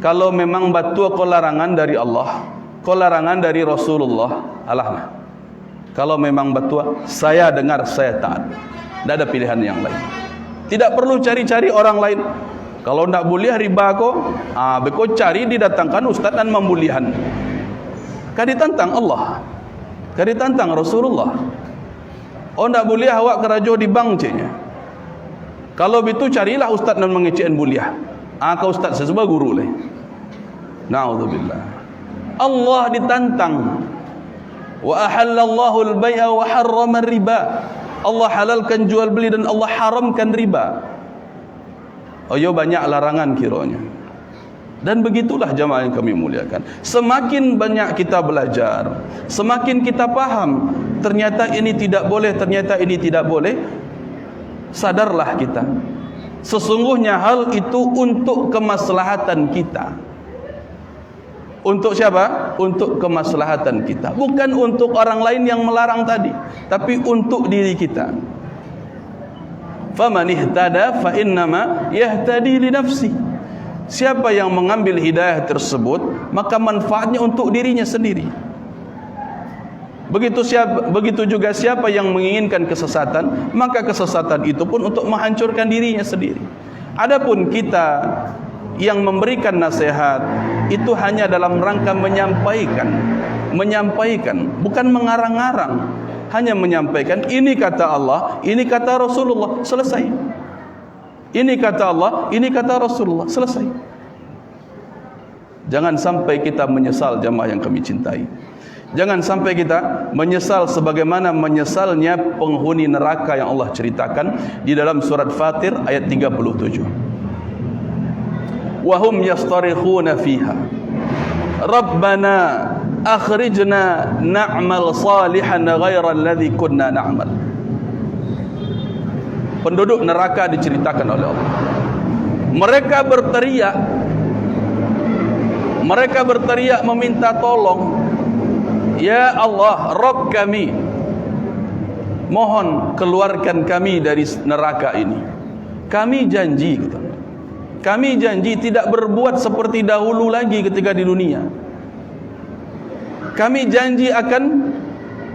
Kalau memang batu kau larangan dari Allah, kau larangan dari Rasulullah, alahlah. Kalau memang batu, saya dengar, saya taat. Tidak ada pilihan yang lain. Tidak perlu cari-cari orang lain. Kalau tidak boleh riba kau cari didatangkan ustaz dan membulihan. Kau ditantang Allah, kau ditantang Rasulullah. Oh tidak boleh awak kerajo di bank ceknya. Kalau begitu carilah ustaz dan mengecekkan buliah. Kau ustaz saya sebagai guru leh. Na'udzubillah. Allah ditantang. Wa ahallallahu al-bai'a wa harrama riba. Allah halalkan jual beli dan Allah haramkan riba. Oh yo banyak larangan kiranya. Dan begitulah jamaah yang kami muliakan. Semakin banyak kita belajar, semakin kita paham ternyata ini tidak boleh, ternyata ini tidak boleh. Sadarlah kita, sesungguhnya hal itu untuk kemaslahatan kita. Untuk siapa? Untuk kemaslahatan kita. Bukan untuk orang lain yang melarang tadi, tapi untuk diri kita. Faman ihtada fa innama yahtadi li nafsi. Siapa yang mengambil hidayah tersebut, maka manfaatnya untuk dirinya sendiri. Begitu juga siapa yang menginginkan kesesatan, maka kesesatan itu pun untuk menghancurkan dirinya sendiri. Adapun kita yang memberikan nasihat itu hanya dalam rangka menyampaikan, bukan mengarang-arang, hanya menyampaikan ini kata Allah, ini kata Rasulullah, selesai. Ini kata Allah, ini kata Rasulullah, selesai. Jangan sampai kita menyesal jamaah yang kami cintai. Jangan sampai kita menyesal sebagaimana menyesalnya penghuni neraka yang Allah ceritakan di dalam surat Fatir ayat 37. Wa hum yastarikhuna fiha. Rabbana akhrijna na'mal salihan ghairal ladzi kunna na'mal. Penduduk neraka diceritakan oleh Allah. Mereka berteriak meminta tolong. Ya Allah, Rabb kami, mohon keluarkan kami dari neraka ini. Kami janji tidak berbuat seperti dahulu lagi ketika di dunia. Kami janji akan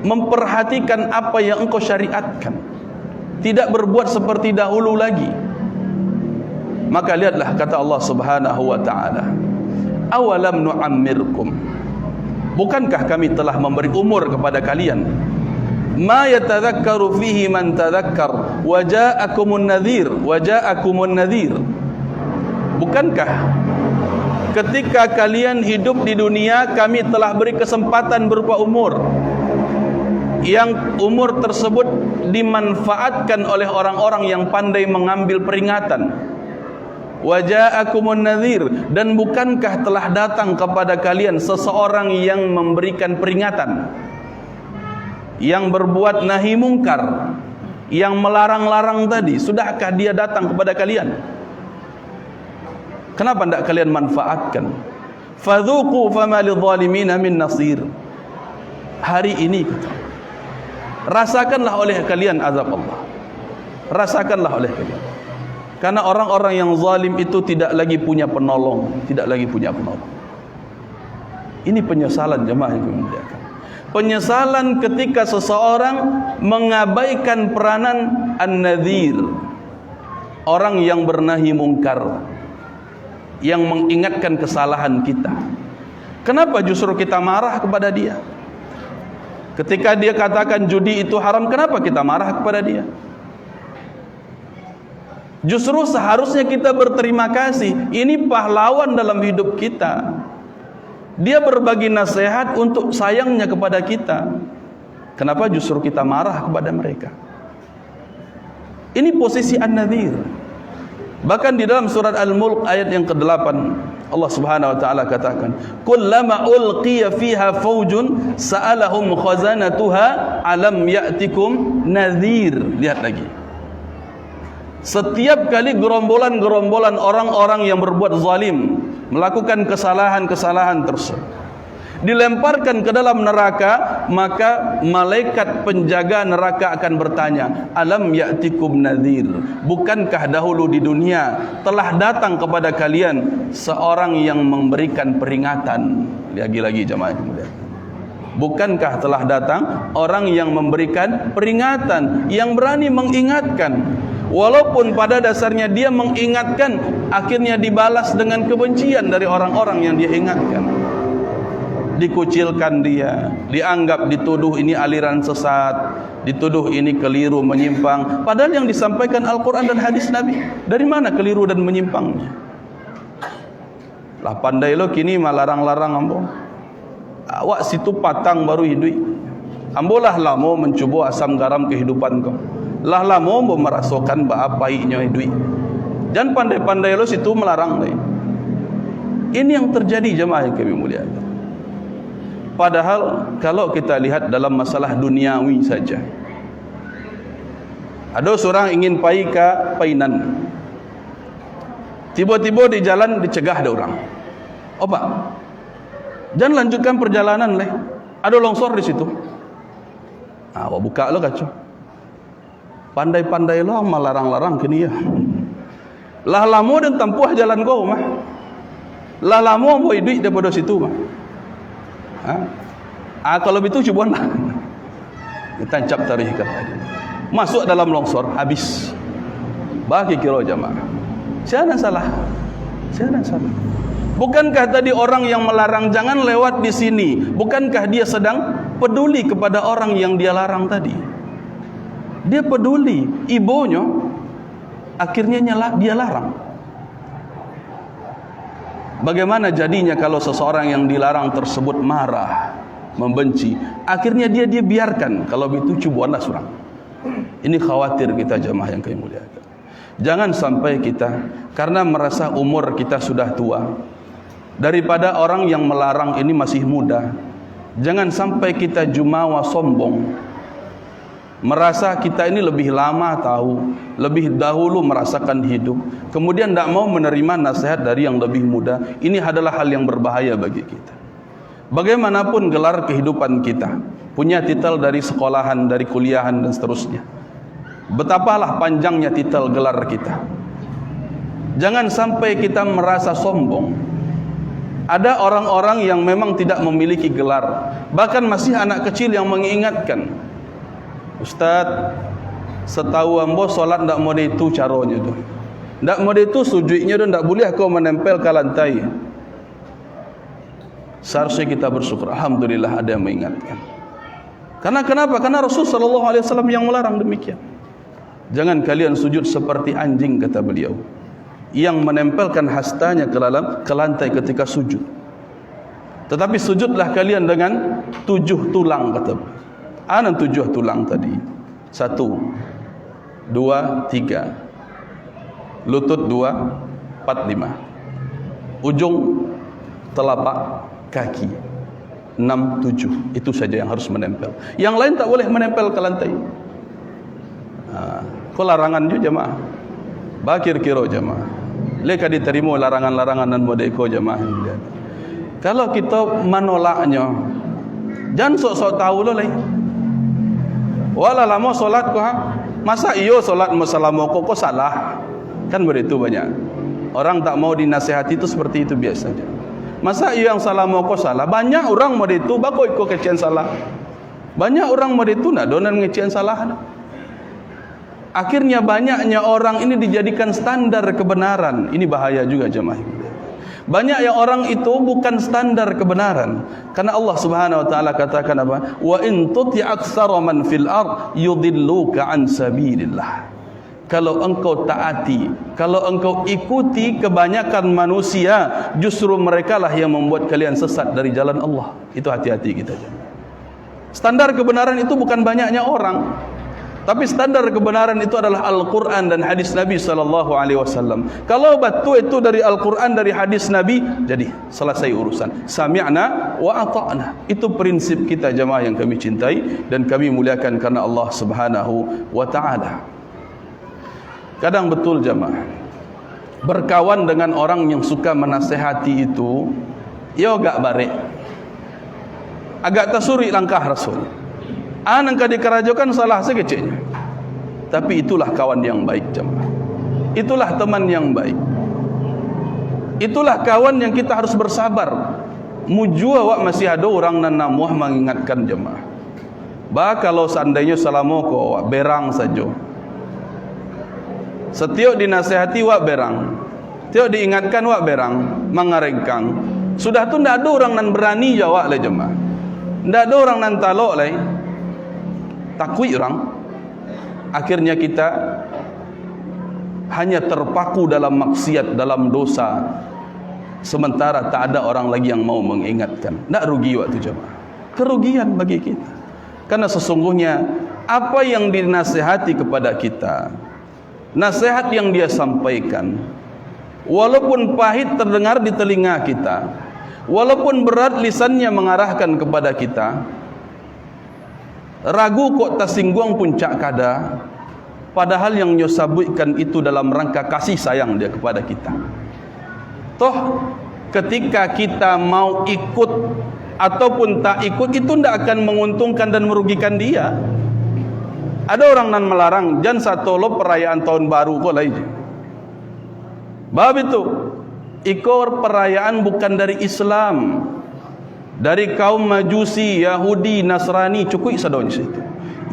memperhatikan apa yang Engkau syariatkan, tidak berbuat seperti dahulu lagi. Maka lihatlah kata Allah Subhanahu wa taala, awalam nu'ammirkum, bukankah kami telah memberi umur kepada kalian? ma yatadhakkaru fihi man tadhakkar wa ja'akumun nadhir. Bukankah ketika kalian hidup di dunia, kami telah beri kesempatan berupa umur, yang umur tersebut dimanfaatkan oleh orang-orang yang pandai mengambil peringatan. Wa ja'akumun nadhir, dan bukankah telah datang kepada kalian seseorang yang memberikan peringatan, yang berbuat nahi mungkar, yang melarang-larang tadi? Sudahkah dia datang kepada kalian? Kenapa tidak kalian manfaatkan? Fadhuqu fama lidh-dhalimina min nasir. Hari ini rasakanlah oleh kalian azab Allah. Rasakanlah oleh kalian. Karena orang-orang yang zalim itu tidak lagi punya penolong, tidak lagi punya penolong. Ini penyesalan jemaah yang dimuliakan. Penyesalan ketika seseorang mengabaikan peranan an-nadhir, orang yang bernahi mungkar, yang mengingatkan kesalahan kita. Kenapa justru kita marah kepada dia? Ketika dia katakan judi itu haram, kenapa kita marah kepada dia? Justru seharusnya kita berterima kasih. Ini pahlawan dalam hidup kita. Dia berbagi nasihat untuk sayangnya kepada kita. Kenapa justru kita marah kepada mereka? Ini posisi an-nadhir. Bahkan di dalam surat Al-Mulk ayat yang ke-8, Allah Subhanahu wa taala katakan, "Kullama ulqiya fiha faujun sa'alahum khazanatuha alam ya'tikum nadhir." Lihat lagi. Setiap kali gerombolan-gerombolan orang-orang yang berbuat zalim, melakukan kesalahan-kesalahan tersebut, dilemparkan ke dalam neraka, maka malaikat penjaga neraka akan bertanya, alam ya'tikum nadhir, bukankah dahulu di dunia telah datang kepada kalian seorang yang memberikan peringatan? Lagi-lagi jemaah kemudian, bukankah telah datang orang yang memberikan peringatan, yang berani mengingatkan? Walaupun pada dasarnya dia mengingatkan, akhirnya dibalas dengan kebencian dari orang-orang yang dia ingatkan. Dikucilkan dia, dianggap, dituduh ini aliran sesat, dituduh ini keliru, menyimpang. Padahal yang disampaikan Al-Quran dan hadis Nabi, dari mana keliru dan menyimpangnya? Lah pandai lo kini malarang-larang ambo. Awak situ patang baru hidup. Ambolah lamo mencuba asam garam kehidupan kau. Lah lamo mau merasakan baapaiknya hidup. Jangan pandai-pandai lo situ melarang le. Ini yang terjadi jemaah yang kami muliakan. Padahal kalau kita lihat dalam masalah duniawi saja, ada seorang ingin pai ke Painan, tiba-tiba di jalan dicegah ada orang. Oh pak, jangan lanjutkan perjalanan leh, ada longsor di situ. Awak buka lo kacau. Pandai-pandai lo melarang-larang kini ya. Lah lamo dan tempuh jalan kau mah. Lah lamo mau hidup daripada situ mah. Kalau begitu coba lah. Tancap tarikh tadi. Masuk dalam longsor, habis. Bagi kira jamaah. Siapa salah? Siapa salah? Bukankah tadi orang yang melarang jangan lewat di sini, bukankah dia sedang peduli kepada orang yang dia larang tadi? Dia peduli, ibunya akhirnya dia larang. Bagaimana jadinya kalau seseorang yang dilarang tersebut marah, membenci, akhirnya dia biarkan? Kalau begitu cubuanlah surang. Ini khawatir kita jemaah yang kami muliakan. Jangan sampai kita karena merasa umur kita sudah tua, daripada orang yang melarang ini masih muda, jangan sampai kita jumawa sombong, merasa kita ini lebih lama tahu, lebih dahulu merasakan hidup, kemudian tidak mau menerima nasihat dari yang lebih muda. Ini adalah hal yang berbahaya bagi kita. Bagaimanapun gelar kehidupan kita, punya titel dari sekolahan, dari kuliahan dan seterusnya, betapalah panjangnya titel gelar kita, jangan sampai kita merasa sombong. Ada orang-orang yang memang tidak memiliki gelar, bahkan masih anak kecil yang mengingatkan, Ustaz, setahu ambo solat ndak mau itu caranya tu. Ndak mau itu sujudnya tu ndak boleh kau menempel ke lantai. Seharusnya kita bersyukur, alhamdulillah ada yang mengingatkan. Karena kenapa? Karena Rasul sallallahu alaihi wasallam yang melarang demikian. Jangan kalian sujud seperti anjing, kata beliau, yang menempelkan hastanya ke lantai ketika sujud. Tetapi sujudlah kalian dengan 7 tulang, kata beliau. Ana 7 tulang tadi. 1, 2, 3. Lutut 2, 4, 5. Ujung telapak kaki 6, 7. Itu saja yang harus menempel. Yang lain tak boleh menempel ke lantai. Kau larangan juga jemaah. Bakir kiro jemaah. Leka diterima larangan-larangan dan modeko jemaah. Kalau kita menolaknya, jangan sok-sok tahu lo lagi. Wala lama solat ko ha. Masa iyo solat masalamo ko salah. Kan begitu banyak. Orang tak mau dinasihati itu seperti itu biasanya. Masa iyo yang salah mau ko salah. Banyak orang mau itu bako iko kecian salah. Banyak orang mau itu nak donan ngecian salah. Akhirnya banyaknya orang ini dijadikan standar kebenaran. Ini bahaya juga jemaah. Banyak yang orang itu bukan standar kebenaran. Karena Allah Subhanahu wa taala katakan apa? Wa in tuti aktsara man fil ard yudilluka an sabilillah. Kalau engkau taati, kalau engkau ikuti kebanyakan manusia, justru merekalah yang membuat kalian sesat dari jalan Allah. Itu hati-hati kita. Standar kebenaran itu bukan banyaknya orang. Tapi standar kebenaran itu adalah Al-Quran dan hadis Nabi SAW. Kalau batu itu dari Al-Quran, dari hadis Nabi, jadi selesai urusan. Sami'na wa ata'na. Itu prinsip kita jemaah yang kami cintai dan kami muliakan karena Allah Subhanahu wa ta'ala. Kadang betul jemaah, berkawan dengan orang yang suka menasehati itu, ya agak barik, agak tersuri langkah Rasul. Anangka dikerajokan salah sekecilnya. Tapi itulah kawan yang baik jemaah. Itulah teman yang baik. Itulah kawan yang kita harus bersabar. Mujua wak masih ada orang nan namuah mengingatkan jemaah. Bah kalau seandainya salamoko wak berang saja. Setiap dinasihati wak berang. Setiap diingatkan wak berang, mengarengkang. Sudah tu ndak ada orang nan berani jawab le jemaah. Ndak ada orang nan talok le. Takui orang. Akhirnya kita hanya terpaku dalam maksiat, dalam dosa, sementara tak ada orang lagi yang mau mengingatkan. Tak rugi waktu jemaah, kerugian bagi kita. Karena sesungguhnya apa yang dinasihati kepada kita, nasihat yang dia sampaikan, walaupun pahit terdengar di telinga kita, walaupun berat lisannya mengarahkan kepada kita, ragu kok tersinggung puncak kada, padahal yang nyosabutkan itu dalam rangka kasih sayang dia kepada kita. Toh ketika kita mau ikut ataupun tak ikut, itu tidak akan menguntungkan dan merugikan dia. Ada orang nan melarang, jangan satu lo perayaan tahun baru kok lagi. Bab itu ikor perayaan bukan dari Islam, dari kaum Majusi, Yahudi, Nasrani, cukui sadonya situ.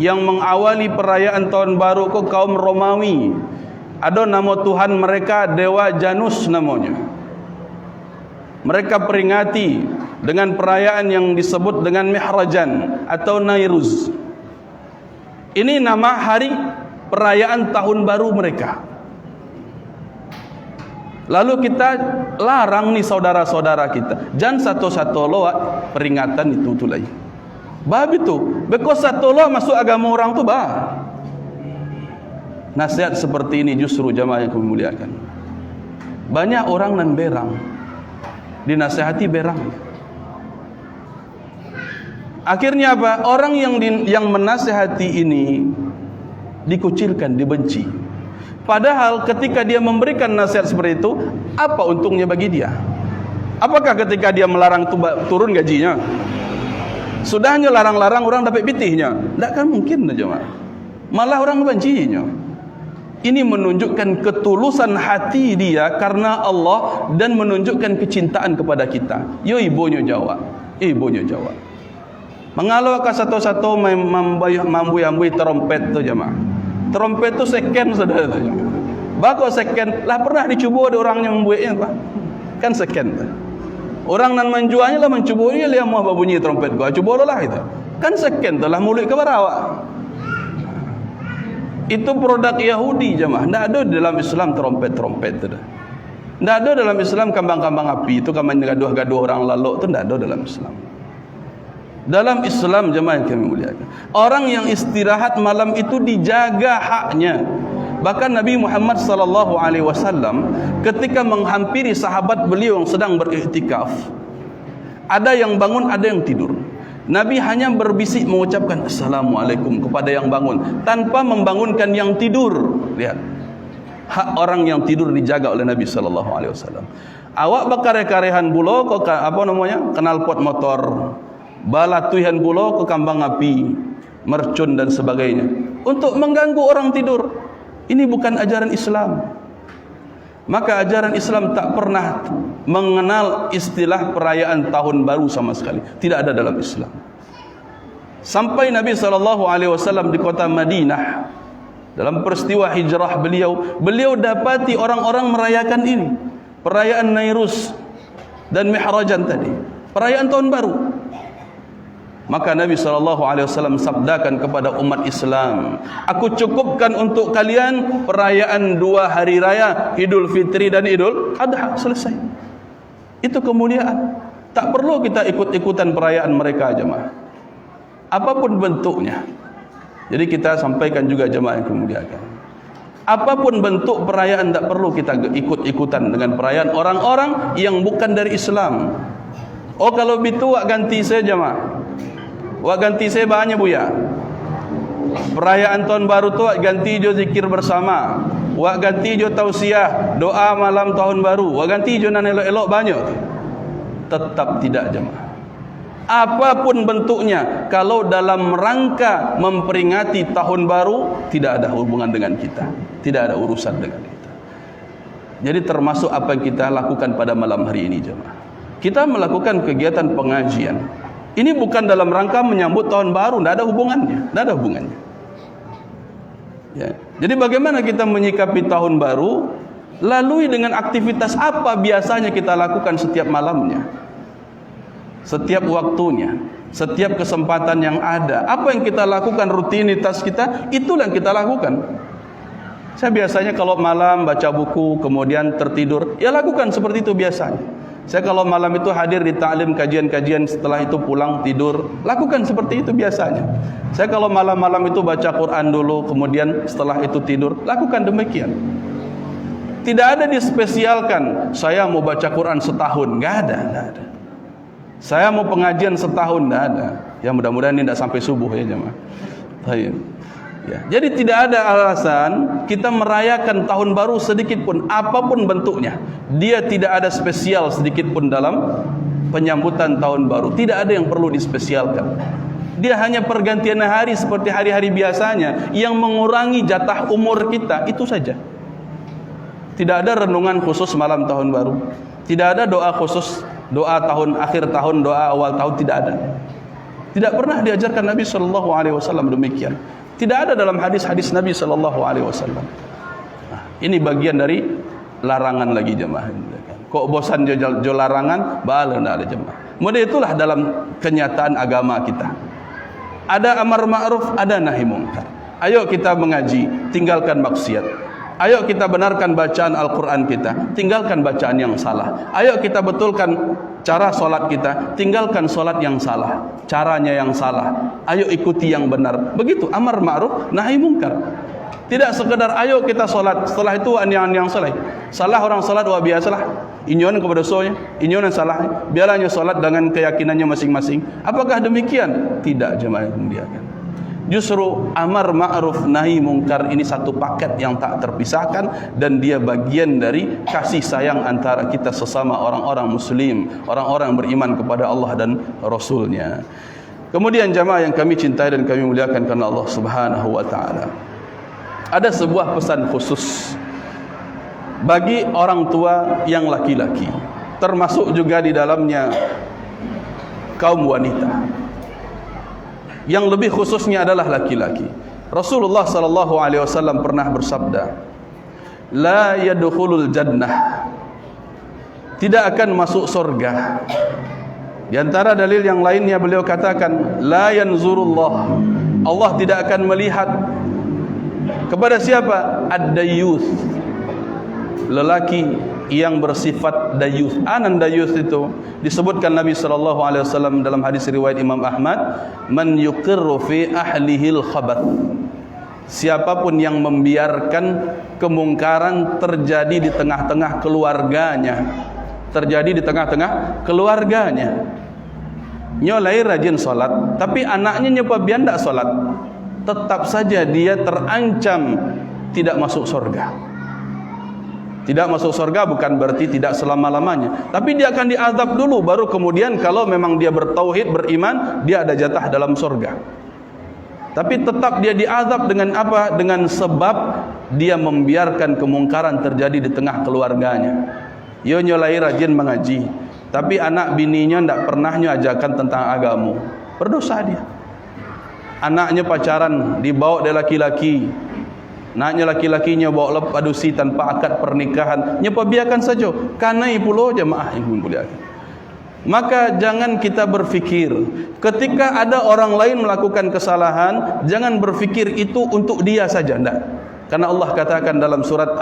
Yang mengawali perayaan tahun baru ke kaum Romawi. Ada nama Tuhan mereka Dewa Janus namanya. Mereka peringati dengan perayaan yang disebut dengan Mihrajan atau Nairuz. Ini nama hari perayaan tahun baru mereka. Lalu kita larang nih saudara-saudara kita, jangan satu-satu lo peringatan itu tu lagi. Bab itu, because satu lo masuk agama orang tu bah. Nasihat seperti ini justru jamaah yang kami muliakan. Banyak orang nan berang, dinasihati berang. Akhirnya apa? Orang yang menasihati ini dikucilkan, dibenci. Padahal ketika dia memberikan nasihat seperti itu, apa untungnya bagi dia? Apakah ketika dia melarang turun gajinya? Sudahnya larang-larang orang dapat pitihnya? Tidak kan mungkin jemaah. Malah orang bencinya. Ini menunjukkan ketulusan hati dia karena Allah dan menunjukkan kecintaan kepada kita. Yo ibunya jawab. Ibunya jawab. Mengalau ke satu-satu mambu-mambu trompet tu jemaah. Trompet tu second saudara tu. Bako second lah, pernah dicuba ada orang yang membuatnya apa? Kan second. Orang nan menjualnya lah mencuba dia, dia mau bunyi trompet gua. Cuba lah itu. Kan second telah mulut ke barawak. Itu produk Yahudi jemaah. Tidak ada dalam Islam trompet-trompet itu. Tidak ada dalam Islam kambang-kambang api. Itu kambang gaduh-gaduh orang lalu. Itu tidak ada dalam Islam. Dalam Islam jemaah yang kami muliakan, orang yang istirahat malam itu dijaga haknya. Bahkan Nabi Muhammad SAW ketika menghampiri sahabat beliau yang sedang beriktikaf, ada yang bangun, ada yang tidur. Nabi hanya berbisik mengucapkan Assalamualaikum kepada yang bangun tanpa membangunkan yang tidur. Lihat, hak orang yang tidur dijaga oleh Nabi SAW. Awak bakar-karehan bulo kok apa namanya? Knalpot motor, balatuihan bulo ke kambang api, mercun dan sebagainya untuk mengganggu orang tidur. Ini bukan ajaran Islam. Maka ajaran Islam tak pernah mengenal istilah perayaan tahun baru sama sekali. Tidak ada dalam Islam. Sampai Nabi SAW di kota Madinah, dalam peristiwa hijrah beliau dapati orang-orang merayakan ini, perayaan Nairus dan Mihrajan tadi, perayaan tahun baru. Maka Nabi SAW sabdakan kepada umat Islam, aku cukupkan untuk kalian perayaan 2 hari raya, Idul Fitri dan Idul Adha, selesai. Itu kemuliaan. Tak perlu kita ikut-ikutan perayaan mereka jemaah, apapun bentuknya. Jadi kita sampaikan juga jemaah yang kemuliaan, apapun bentuk perayaan tak perlu kita ikut-ikutan dengan perayaan orang-orang yang bukan dari Islam. Oh kalau begitu wak ganti saya jemaah, wak ganti saya banyak buya. Perayaan tahun baru tu wak ganti jo zikir bersama, wak ganti jo tausiah, doa malam tahun baru, wak ganti jo nan elok-elok banyak. Tetap tidak jemaah. Apapun bentuknya, kalau dalam rangka memperingati tahun baru, tidak ada hubungan dengan kita, tidak ada urusan dengan kita. Jadi termasuk apa yang kita lakukan pada malam hari ini jemaah. Kita melakukan kegiatan pengajian. Ini bukan dalam rangka menyambut tahun baru, tidak ada hubungannya, tidak ada hubungannya. Ya. Jadi bagaimana kita menyikapi tahun baru? Lalui dengan aktivitas apa biasanya kita lakukan setiap malamnya, setiap waktunya, setiap kesempatan yang ada. Apa yang kita lakukan, rutinitas kita, itulah yang kita lakukan. Saya biasanya kalau malam baca buku, kemudian tertidur, ya lakukan seperti itu biasanya. Saya kalau malam itu hadir di ta'lim kajian-kajian, setelah itu pulang tidur, lakukan seperti itu biasanya. Saya kalau malam-malam itu baca Quran dulu, kemudian setelah itu tidur, lakukan demikian. Tidak ada dispesialkan, saya mau baca Quran setahun, enggak ada. Saya mau pengajian setahun, enggak ada. Ya mudah-mudahan ini tidak sampai subuh ya jemaah. Baik. Ya, jadi tidak ada alasan kita merayakan tahun baru sedikit pun, apapun bentuknya. Dia tidak ada spesial sedikit pun dalam penyambutan tahun baru. Tidak ada yang perlu dispesialkan. Dia hanya pergantian hari seperti hari-hari biasanya yang mengurangi jatah umur kita, itu saja. Tidak ada renungan khusus malam tahun baru. Tidak ada doa khusus, doa tahun akhir tahun, doa awal tahun, tidak ada. Tidak pernah diajarkan Nabi SAW demikian. Tidak ada dalam hadis-hadis Nabi SAW. Nah, ini bagian dari larangan lagi jemaah. Kok bosan jo larangan, bala ndak ada jemaah. Model itulah dalam kenyataan agama kita. Ada amar ma'ruf, ada nahi mungkar. Ayo kita mengaji, tinggalkan maksiat. Ayo kita benarkan bacaan Al-Quran kita, tinggalkan bacaan yang salah. Ayo kita betulkan cara solat kita, tinggalkan solat yang salah, caranya yang salah. Ayo ikuti yang benar. Begitu amar ma'ruf nahi mungkar. Tidak sekedar ayo kita solat, setelah itu yang salah. Salah orang solat wah biasalah. Inyonan kepada soalnya, inyonan salah. Biarlah solat dengan keyakinannya masing-masing. Apakah demikian? Tidak jemaah yang dimuliakan. Justru amar ma'ruf nahi mungkar ini satu paket yang tak terpisahkan, dan dia bagian dari kasih sayang antara kita sesama orang-orang muslim, orang-orang beriman kepada Allah dan Rasulnya. Kemudian jamaah yang kami cintai dan kami muliakan karena Allah Subhanahu wa taala, ada sebuah pesan khusus bagi orang tua yang laki-laki, termasuk juga di dalamnya kaum wanita. Yang lebih khususnya adalah laki-laki. Rasulullah SAW pernah bersabda, la yadkhulul jannah, tidak akan masuk surga. Di antara dalil yang lainnya beliau katakan, la yanzurullah, Allah tidak akan melihat kepada siapa? Ad-dayyuth, lelaki yang bersifat dayuth. Anan dayuth itu disebutkan Nabi SAW dalam hadis riwayat Imam Ahmad, man yuqirru fi ahlihil khabath, siapapun yang membiarkan kemungkaran terjadi di tengah-tengah keluarganya, nyolai rajin solat, tapi anaknya nyepabian tak solat, tetap saja dia terancam tidak masuk surga. Tidak masuk surga bukan berarti tidak selama-lamanya, tapi dia akan diazab dulu, baru kemudian kalau memang dia bertauhid, beriman, dia ada jatah dalam surga. Tapi tetap dia diazab dengan apa? Dengan sebab dia membiarkan kemungkaran terjadi di tengah keluarganya. Yo nyolai rajin mengaji, tapi anak bininya tidak pernahnya ajarkan tentang agama, berdosa dia. Anaknya pacaran, dibawa dari laki-laki, naknya laki-lakinya bawa lepadusi tanpa akad pernikahan, nyepabiakan saja, kanai pulau jemaah yang memuliakan. Maka jangan kita berfikir ketika ada orang lain melakukan kesalahan, jangan berfikir itu untuk dia saja, enggak. Karena Allah katakan dalam surat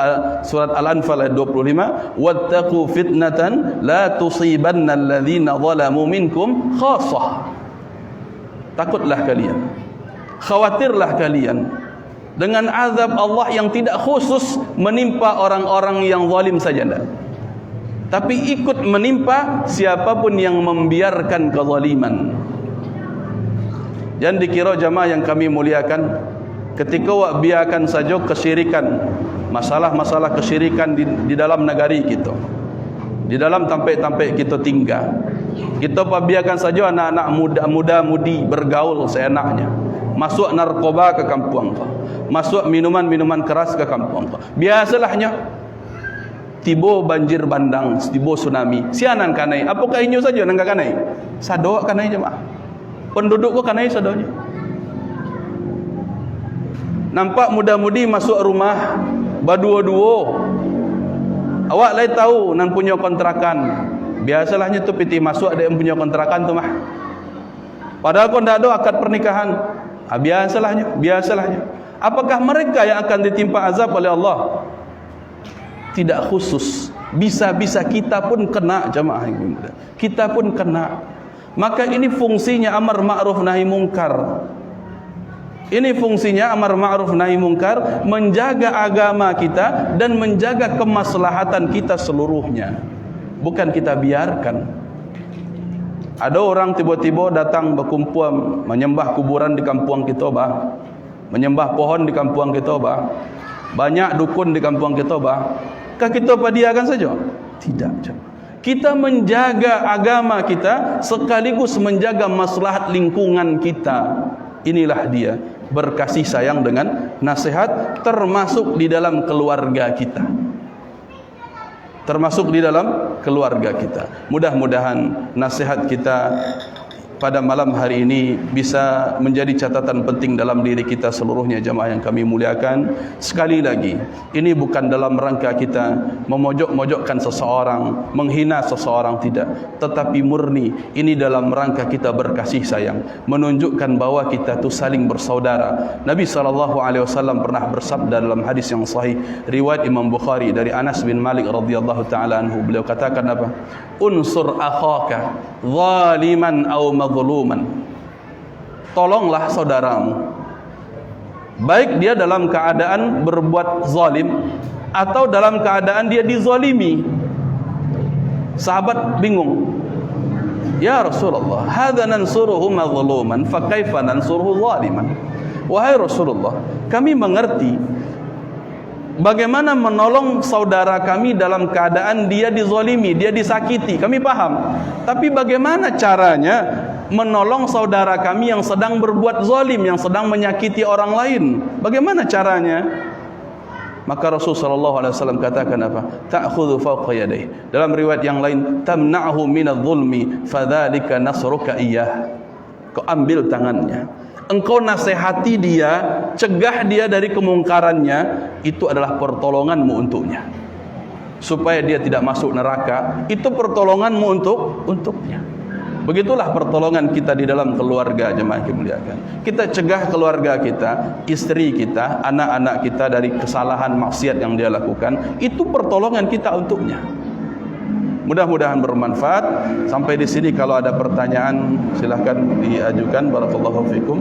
Al-Anfal ayat 25, wattaqu fitnatan la tusibanna alladhina zalamu minkum khassah. Takutlah kalian, khawatirlah kalian dengan azab Allah yang tidak khusus menimpa orang-orang yang zalim saja, enggak, tapi ikut menimpa siapapun yang membiarkan kezaliman. Jangan dikira jamaah yang kami muliakan, ketika wak biarkan saja kesyirikan, masalah-masalah kesyirikan di dalam negari kita, di dalam tampik-tampik kita tinggal, kita biarkan saja anak-anak muda-mudi bergaul seenaknya, masuk narkoba ke kampung kau, masuk minuman-minuman keras ke kampung kau. Biasalahnya tibo banjir bandang, tibo tsunami, sianan kanai, apakah inyo saja nang kanai? Sado kanai jemaah. Penduduk ko kanai sadonya. Nampak muda-mudi masuk rumah baduo-duo. Awak lai tahu nan punya kontrakan. Biasalahnya tu piti masuk ada yang punya kontrakan tu mah. Padahal kau ndak ada akad pernikahan. Biasalahnya. Apakah mereka yang akan ditimpa azab oleh Allah? Tidak khusus. Bisa-bisa kita pun kena jemaah yang mulia. Kita pun kena. Maka ini fungsinya amar ma'ruf nahi mungkar. Ini fungsinya amar ma'ruf nahi mungkar, menjaga agama kita dan menjaga kemaslahatan kita seluruhnya. Bukan kita biarkan. Ada orang tiba-tiba datang berkumpul menyembah kuburan di kampung kita bah. Menyembah pohon di kampung kita bah. Banyak dukun di kampung kita bah. Kah kita padiakan saja? Tidak. Kita menjaga agama kita sekaligus menjaga maslahat lingkungan kita. Inilah dia berkasih sayang dengan nasihat, termasuk di dalam keluarga kita. Mudah-mudahan nasihat kita pada malam hari ini bisa menjadi catatan penting dalam diri kita seluruhnya jemaah yang kami muliakan. Sekali lagi, ini bukan dalam rangka kita memojok-mojokkan seseorang, menghina seseorang, tidak, tetapi murni ini dalam rangka kita berkasih sayang, menunjukkan bahwa kita itu saling bersaudara. Nabi SAW pernah bersabda dalam hadis yang sahih riwayat Imam Bukhari dari Anas bin Malik radhiyallahu taala anhu, beliau katakan apa? Unsur akhaka zaliman aw mazluman. Tolonglah saudaramu, baik dia dalam keadaan berbuat zalim atau dalam keadaan dia dizalimi. Sahabat bingung, ya Rasulullah, hadza nansuruhu mazluman fa kaifa nansuruhu zaliman? Wahai Rasulullah, kami mengerti bagaimana menolong saudara kami dalam keadaan dia dizalimi, dia disakiti, kami paham. Tapi bagaimana caranya menolong saudara kami yang sedang berbuat zalim, yang sedang menyakiti orang lain? Bagaimana caranya? Maka Rasulullah SAW katakan apa? Ta'khudhu fawqa yadayhi. Dalam riwayat yang lain, tamna'hu minadh-dhulmi fadzalika nasruka iyyah. Kau ambil tangannya, engkau nasihati dia, cegah dia dari kemungkarannya, itu adalah pertolonganmu untuknya, supaya dia tidak masuk neraka. Itu pertolonganmu untuknya. Begitulah pertolongan kita di dalam keluarga, jemaah dimuliakan. Kita cegah keluarga kita, istri kita, anak-anak kita dari kesalahan maksiat yang dia lakukan. Itu pertolongan kita untuknya. Mudah-mudahan bermanfaat. Sampai di sini kalau ada pertanyaan silahkan diajukan. Barakallahu fikum.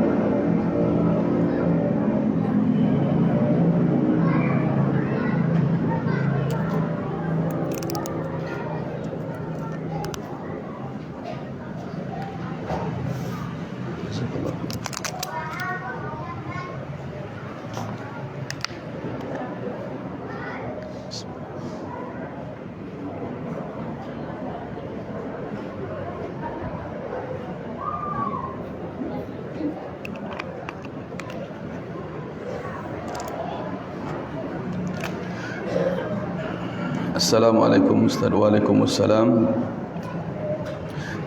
Assalamualaikum Ustaz. Waalaikumsalam.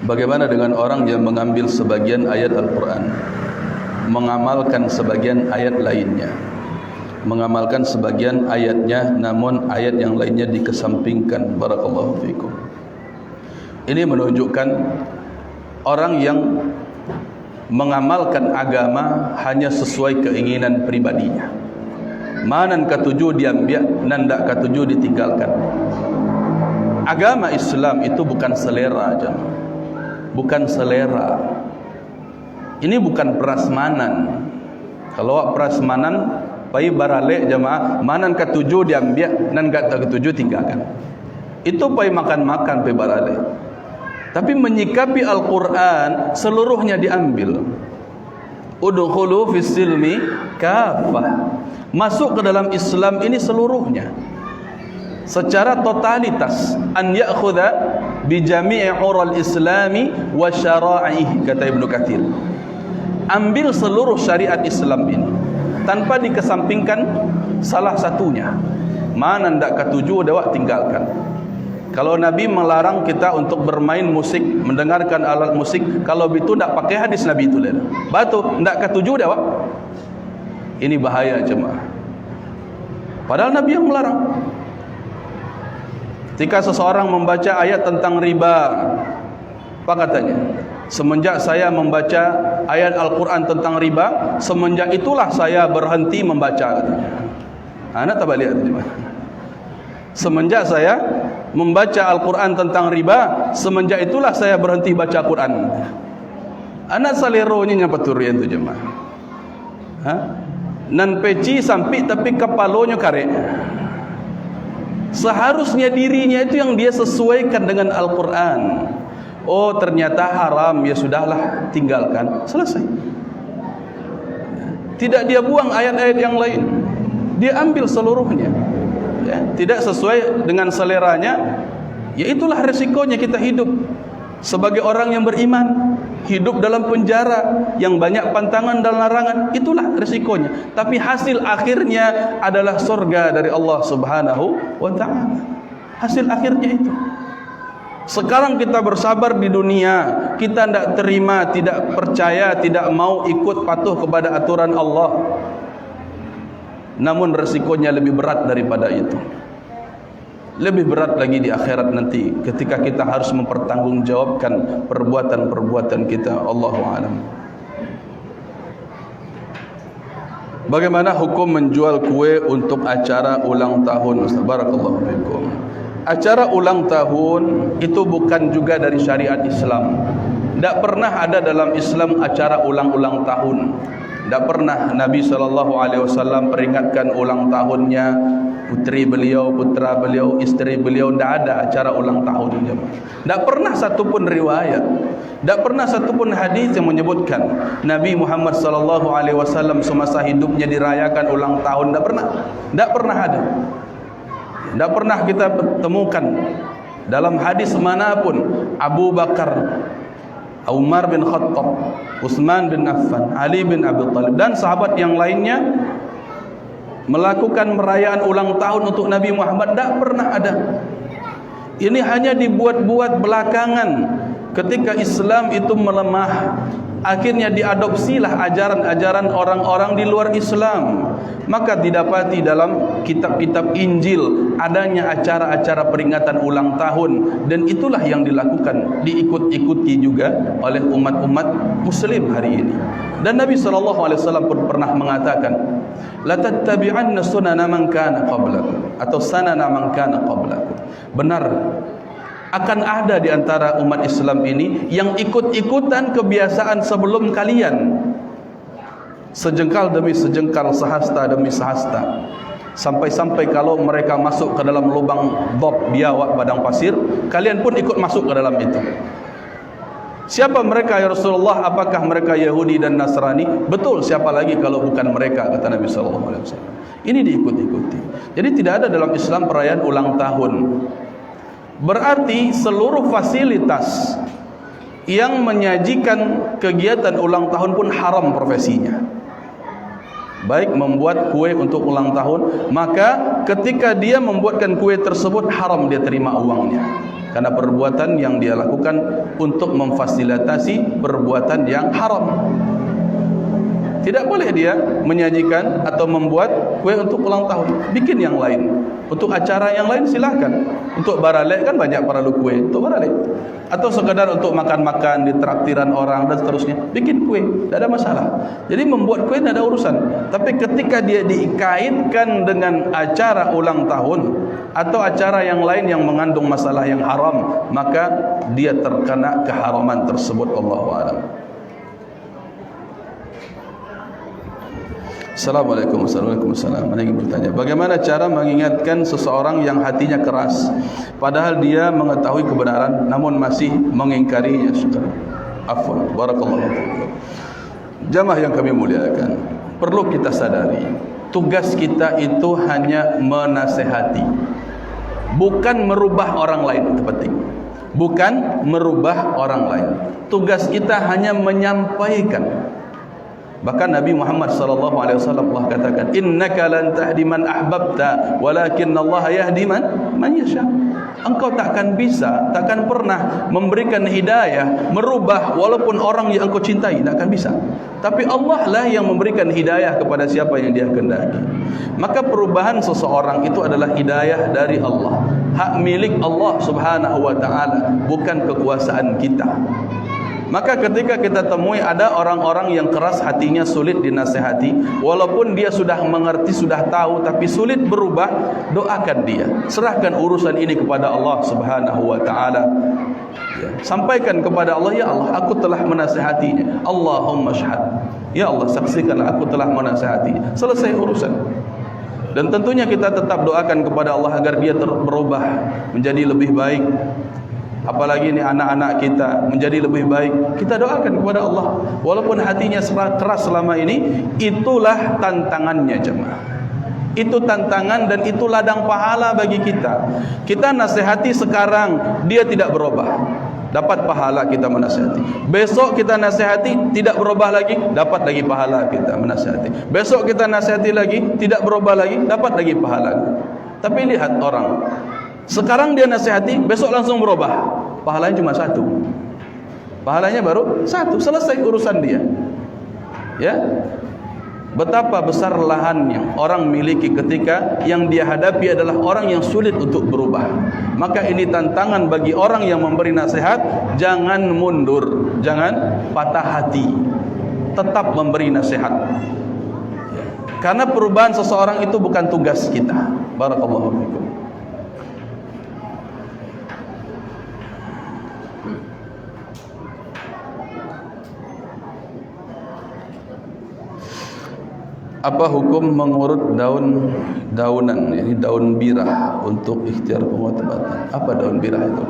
Bagaimana dengan orang yang mengambil sebagian ayat Al-Quran, mengamalkan sebagian ayat lainnya, mengamalkan sebagian ayatnya, namun ayat yang lainnya dikesampingkan? Barakallahu fikum. Ini menunjukkan orang yang mengamalkan agama hanya sesuai keinginan pribadinya. Manan ketujuh diambil, nandak ketujuh ditinggalkan. Agama Islam itu bukan selera, jemaah. Bukan selera. Ini bukan prasmanan. Kalau prasmanan, pai barale jemaah, manan ketujuh diambil, nan ketujuh tinggalkan. Itu pai makan-makan pai barale. Tapi menyikapi Al-Quran seluruhnya diambil. Udkhulu fis silmi kafah. Masuk ke dalam Islam ini seluruhnya, secara totalitas. An ya'khudha bi jami'i ural islami wa syara'ihi, kata Ibnu Katsir. Ambil seluruh syariat Islam ini tanpa dikesampingkan salah satunya. Mana ndak ketujuh dawak tinggalkan. Kalau Nabi melarang kita untuk bermain musik, mendengarkan alat musik, kalau itu ndak pakai hadis Nabi itu lah. Batu ndak ketujuh dawak. Ini bahaya jemaah. Padahal Nabi yang melarang. Ketika seseorang membaca ayat tentang riba, apa katanya? Semenjak saya membaca ayat Al-Quran tentang riba, semenjak itulah saya berhenti membaca. Anak tak balik jemaah. Semenjak saya membaca Al-Quran tentang riba, semenjak itulah saya berhenti baca Quran. Anak saleronya nyapa turian tu jemaah. Ha? Nan peci sampai tapi kepalanya karek. Seharusnya dirinya itu yang dia sesuaikan dengan Al-Quran. Oh ternyata haram, ya sudahlah, tinggalkan, selesai. Tidak dia buang ayat-ayat yang lain, dia ambil seluruhnya ya, tidak sesuai dengan seleranya. Ya itulah resikonya kita hidup sebagai orang yang beriman, hidup dalam penjara yang banyak pantangan dan larangan. Itulah risikonya. Tapi hasil akhirnya adalah surga dari Allah Subhanahu wa ta'ala. Hasil akhirnya itu. Sekarang kita bersabar di dunia, kita tidak terima, tidak percaya, tidak mau ikut patuh kepada aturan Allah. Namun risikonya lebih berat daripada itu. Lebih berat lagi di akhirat nanti, ketika kita harus mempertanggungjawabkan perbuatan-perbuatan kita. Allahu a'lam. Bagaimana hukum menjual kue untuk acara ulang tahun? Ustaz, barakallahu fikum. Acara ulang tahun itu bukan juga dari syariat Islam. Tidak pernah ada dalam Islam acara ulang-ulang tahun. Tidak pernah Nabi SAW peringatkan ulang tahunnya putri beliau, putra beliau, istri beliau. Tidak ada acara ulang tahunnya. Tidak pernah satupun riwayat, tidak pernah satupun hadis yang menyebutkan Nabi Muhammad SAW semasa hidupnya dirayakan ulang tahun. Tidak pernah. Tidak pernah ada. Tidak pernah kita temukan dalam hadis manapun Abu Bakar, Umar bin Khattab, Utsman bin Affan, Ali bin Abi Thalib dan sahabat yang lainnya melakukan perayaan ulang tahun untuk Nabi Muhammad. Tidak pernah ada. Ini hanya dibuat-buat belakangan ketika Islam itu melemah, akhirnya diadopsilah ajaran-ajaran orang-orang di luar Islam. Maka didapati dalam kitab-kitab Injil adanya acara-acara peringatan ulang tahun, dan itulah yang dilakukan, diikut-ikuti juga oleh umat-umat muslim hari ini. Dan Nabi SAW pun pernah mengatakan, la tattabi'anna sunana man kana qablakum, atau sanana man kana qablakum. Benar, akan ada di antara umat Islam ini yang ikut-ikutan kebiasaan sebelum kalian, sejengkal demi sejengkal, sehasta demi sehasta, sampai-sampai kalau mereka masuk ke dalam lubang dhab, biawak, padang pasir, kalian pun ikut masuk ke dalam itu. Siapa mereka ya Rasulullah? Apakah mereka Yahudi dan Nasrani? Betul, siapa lagi kalau bukan mereka, kata Nabi SAW. Ini diikut-ikuti. Jadi tidak ada dalam Islam perayaan ulang tahun. Berarti seluruh fasilitas yang menyajikan kegiatan ulang tahun pun haram profesinya. Baik membuat kue untuk ulang tahun, maka ketika dia membuatkan kue tersebut haram dia terima uangnya, karena perbuatan yang dia lakukan untuk memfasilitasi perbuatan yang haram. Tidak boleh dia menyajikan atau membuat kue untuk ulang tahun. Bikin yang lain. Untuk acara yang lain silakan. Untuk baralek kan banyak perlu kue, untuk baralek. Atau sekadar untuk makan-makan di traktiran orang dan seterusnya, bikin kue, tidak ada masalah. Jadi membuat kue tidak ada urusan. Tapi ketika dia dikaitkan dengan acara ulang tahun atau acara yang lain yang mengandung masalah yang haram, maka dia terkena keharaman tersebut. Allahu a'lam. Assalamualaikum warahmatullahi wabarakatuh. Saya ingin bertanya, bagaimana cara mengingatkan seseorang yang hatinya keras, padahal dia mengetahui kebenaran namun masih mengingkarinya? Afwan, barakallahu fiikum. Jamaah yang kami muliakan, perlu kita sadari, tugas kita itu hanya menasehati, bukan merubah orang lain. Itu penting. Bukan merubah orang lain. Tugas kita hanya menyampaikan. Bahkan Nabi Muhammad SAW Allah katakan, innaka lan tahdi man ahbabta walakinna Allah yahdi man yasha. Engkau takkan bisa, takkan pernah memberikan hidayah, merubah walaupun orang yang engkau cintai, takkan bisa. Tapi Allah lah yang memberikan hidayah kepada siapa yang dia kehendaki. Maka perubahan seseorang itu adalah hidayah dari Allah, hak milik Allah Subhanahu wa taala, bukan kekuasaan kita. Maka ketika kita temui ada orang-orang yang keras hatinya, sulit dinasehati, walaupun dia sudah mengerti, sudah tahu, tapi sulit berubah, doakan dia, serahkan urusan ini kepada Allah Subhanahu wa taala. Ya, sampaikan kepada Allah, ya Allah, aku telah menasehatinya, Allahumma syahad, ya Allah, saksikanlah aku telah menasehatinya. Selesai urusan. Dan tentunya kita tetap doakan kepada Allah agar dia berubah menjadi lebih baik. Apalagi ini anak-anak kita menjadi lebih baik, kita doakan kepada Allah. Walaupun hatinya keras selama ini, itulah tantangannya jemaah. Itu tantangan dan itu ladang pahala bagi kita. Kita nasihati sekarang, dia tidak berubah, dapat pahala kita menasihati. Besok kita nasihati, tidak berubah lagi, dapat lagi pahala kita menasihati. Besok kita nasihati lagi, tidak berubah lagi, dapat lagi pahala. Tapi lihat orang, sekarang dia nasihati, besok langsung berubah, pahalanya cuma satu. Pahalanya baru satu, selesai urusan dia. Ya, betapa besar lahannya orang miliki ketika yang dia hadapi adalah orang yang sulit untuk berubah. Maka ini tantangan bagi orang yang memberi nasihat, jangan mundur, jangan patah hati, tetap memberi nasihat. Karena perubahan seseorang itu bukan tugas kita. Barakallahu fiikum. Apa hukum mengurut daunan, ini daun birah untuk ikhtiar pengobatan? Apa daun birah itu?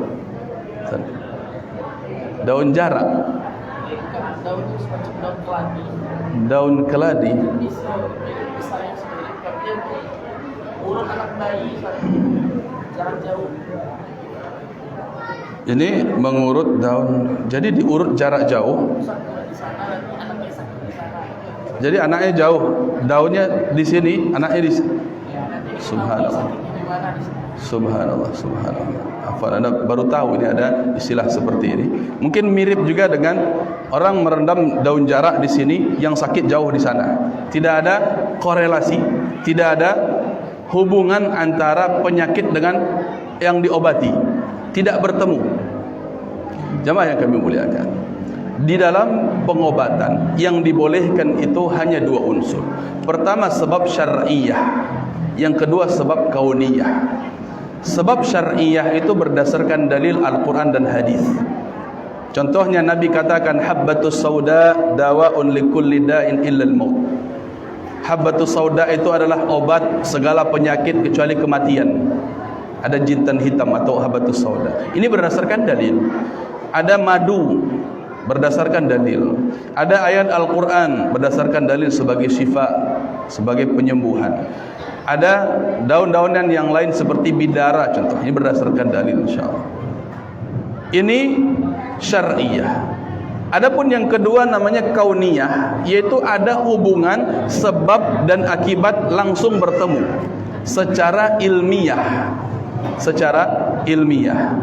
Daun jarak. Daun keladi. Urut anak bayi jarak jauh. Ini mengurut daun, jadi diurut jarak jauh. Jadi anaknya jauh, daunnya di sini, anaknya di sini. Subhanallah. Subhanallah, subhanallah. Anda baru tahu ini ada istilah seperti ini. Mungkin mirip juga dengan orang merendam daun jarak di sini, yang sakit jauh di sana. Tidak ada korelasi, tidak ada hubungan antara penyakit dengan yang diobati, tidak bertemu. Jamaah yang kami muliakan, di dalam pengobatan yang dibolehkan itu hanya dua unsur. Pertama sebab syar'iyah, yang kedua sebab kauniyah. Sebab syar'iyah itu berdasarkan dalil Al-Quran dan hadis. Contohnya Nabi katakan habbatus sauda dawa'un likulli da'in illal maut. Habbatus sauda itu adalah obat segala penyakit kecuali kematian. Ada jintan hitam atau habbatus sauda. Ini berdasarkan dalil. Ada madu berdasarkan dalil. Ada ayat Al-Quran berdasarkan dalil sebagai syifa, sebagai penyembuhan. Ada daun-daunan yang lain seperti bidara contoh. Ini berdasarkan dalil insyaallah. Ini syar'iyah. Adapun yang kedua namanya kauniyah, yaitu ada hubungan sebab dan akibat langsung bertemu secara ilmiah. Secara ilmiah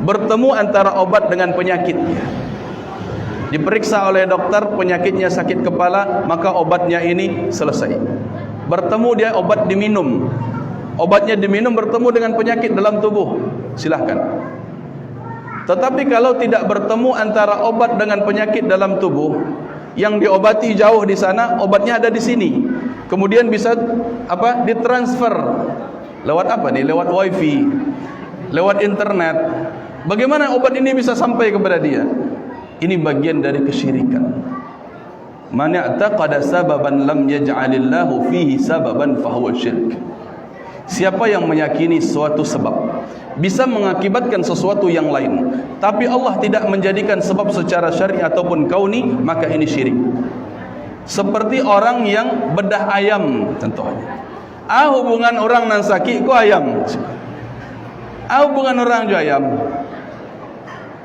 bertemu antara obat dengan penyakitnya. Diperiksa oleh dokter, penyakitnya sakit kepala, maka obatnya ini selesai. Bertemu dia obat diminum, obatnya diminum bertemu dengan penyakit dalam tubuh, silahkan. Tetapi kalau tidak bertemu antara obat dengan penyakit dalam tubuh, yang diobati jauh di sana, obatnya ada di sini, kemudian bisa ditransfer lewat apa nih? Lewat wifi, lewat internet. Bagaimana obat ini bisa sampai kepada dia? Ini bagian dari kesyirikan. Man i'taqada sababan lam yaj'alillahu fihi sababan fahuwa syirk. Siapa yang meyakini suatu sebab bisa mengakibatkan sesuatu yang lain, tapi Allah tidak menjadikan sebab secara syar'i ataupun kauni, maka ini syirik. Seperti orang yang bedah ayam contohnya. Hubungan orang nan sakit ku ayam. Hubungan orang jo ayam.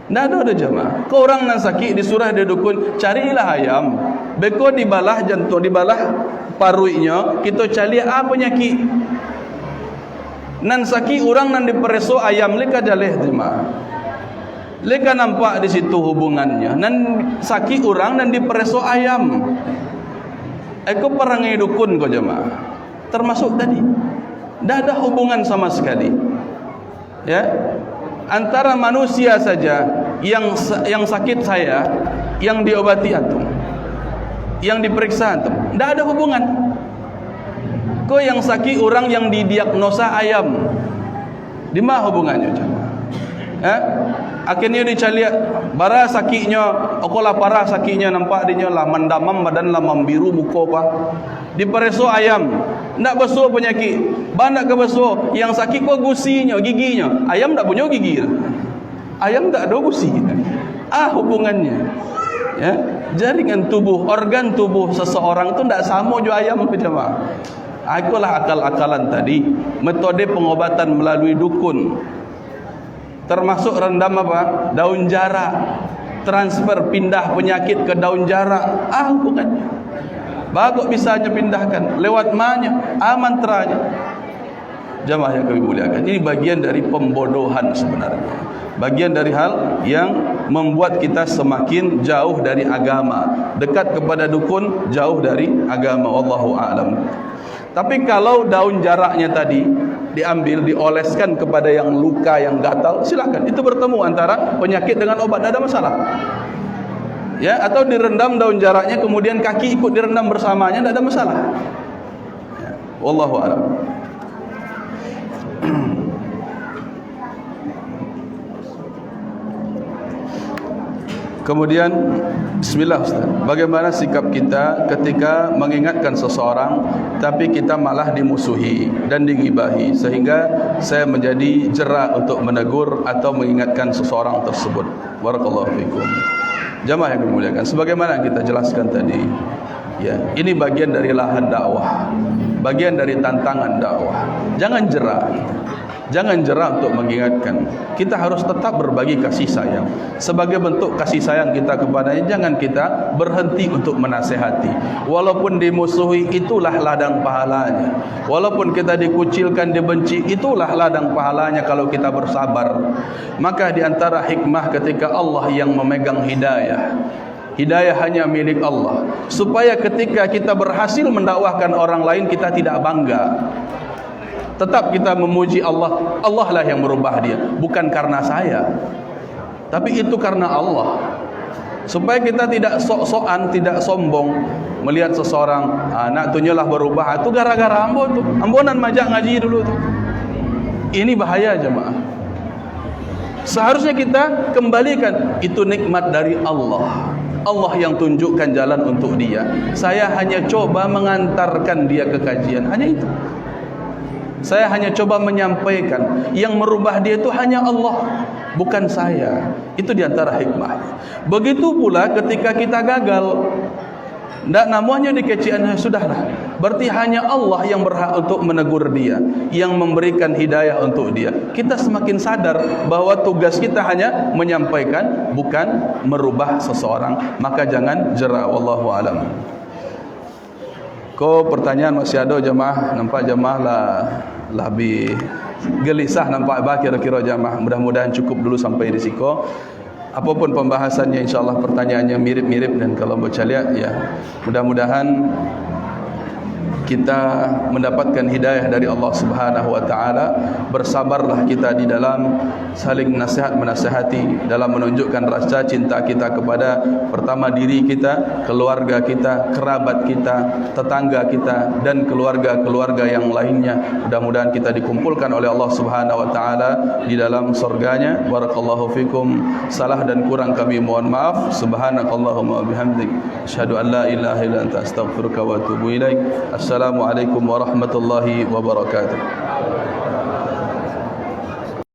Nggak ada jamaah. Kau orang nan sakit disurah dia dukun, carilah ayam. Beko dibalah jantung, dibalah paruinya, kita cari penyakit. Nan sakit orang nan dipereso ayam, leka jaleh jemaah. Leka nampak di situ hubungannya. Nan sakit orang nan dipereso ayam. Eko perangai dukun kau jemaah. Termasuk tadi. Nggak ada hubungan sama sekali. Ya. Antara manusia saja yang sakit saya, yang diobati antum, yang diperiksa antum, tidak ada hubungan. Kau yang sakit orang yang didiagnosa ayam, di mana hubungannya? Akhirnya dicari bara sakitnya, okola parah sakitnya, nampak dia lah mendamam badan lah membiru muka apa. Dipereso ayam, ndak basuh penyakit. Bandak ke basuh, yang sakit kok gusinya, giginya. Ayam ndak punya gigi. Ayam ndak ada gusi. Hubungannya. Ya, jaringan tubuh, organ tubuh seseorang itu ndak sama jo ayam jemaah. Itulah akal-akalan tadi, metode pengobatan melalui dukun. Termasuk rendam apa? Daun jarak. Transfer pindah penyakit ke daun jarak. Bukannya. Bagus bisanya pindahkan. Lewat mana? Mantranya. Jamaah yang kami muliakan, ini bagian dari pembodohan sebenarnya. Bagian dari hal yang membuat kita semakin jauh dari agama. Dekat kepada dukun, jauh dari agama. Wallahu a'lam. Tapi kalau daun jaraknya tadi diambil, dioleskan kepada yang luka, yang gatal, silakan. Itu bertemu antara penyakit dengan obat, tidak ada masalah. Ya, atau direndam daun jaraknya, kemudian kaki ikut direndam bersamanya, tidak ada masalah. Ya, wallahu a'lam. Kemudian bismillah Ustaz, bagaimana sikap kita ketika mengingatkan seseorang tapi kita malah dimusuhi dan digibahi, sehingga saya menjadi jera untuk menegur atau mengingatkan seseorang tersebut. Barakallahu fikum. Jamaah yang dimuliakan, sebagaimana kita jelaskan tadi, ya, ini bagian dari lahan dakwah, bagian dari tantangan dakwah. Jangan jera. Jangan jera untuk mengingatkan. Kita harus tetap berbagi kasih sayang. Sebagai bentuk kasih sayang kita kepadanya, jangan kita berhenti untuk menasihati. Walaupun dimusuhi, itulah ladang pahalanya. Walaupun kita dikucilkan, dibenci, itulah ladang pahalanya kalau kita bersabar. Maka di antara hikmah ketika Allah yang memegang hidayah, hidayah hanya milik Allah, supaya ketika kita berhasil mendakwahkan orang lain, kita tidak bangga. Tetap kita memuji Allah. Allah lah yang merubah dia, bukan karena saya, tapi itu karena Allah. Supaya kita tidak sok-sokan, tidak sombong melihat seseorang, nak tunyolah berubah, itu gara-gara ambo tuh, ambonan majak ngaji dulu tuh. Ini bahaya jemaah. Seharusnya kita kembalikan, itu nikmat dari Allah. Allah yang tunjukkan jalan untuk dia. Saya hanya coba mengantarkan dia ke kajian, hanya itu. Saya hanya coba menyampaikan. Yang merubah dia itu hanya Allah, bukan saya. Itu diantara hikmah. Begitu pula ketika kita gagal, tidak namanya dikecian, sudahlah. Berarti hanya Allah yang berhak untuk menegur dia, yang memberikan hidayah untuk dia. Kita semakin sadar bahwa tugas kita hanya menyampaikan, bukan merubah seseorang. Maka jangan jera. Wallahu a'lam. Kau pertanyaan masih ada jemaah, nampak jemaah lah lebih gelisah nampak bah kira-kira jemaah. Mudah-mudahan cukup dulu sampai di siko. Apapun pembahasannya, insyaallah pertanyaannya mirip-mirip, dan kalau baca lihat ya, mudah-mudahan kita mendapatkan hidayah dari Allah Subhanahu wa taala. Bersabarlah kita di dalam saling nasihat menasihati, dalam menunjukkan rasa cinta kita kepada pertama diri kita, keluarga kita, kerabat kita, tetangga kita, dan keluarga-keluarga yang lainnya. Mudah-mudahan kita dikumpulkan oleh Allah Subhanahu wa taala di dalam surganya. Barakallahu fikum. Salah dan kurang kami mohon maaf. Subhanakallahumma wa bihamdik, asyhadu an la ilaha illa anta, astaghfiruka wa atubu ilaik. Assalamualaikum warahmatullahi wabarakatuh.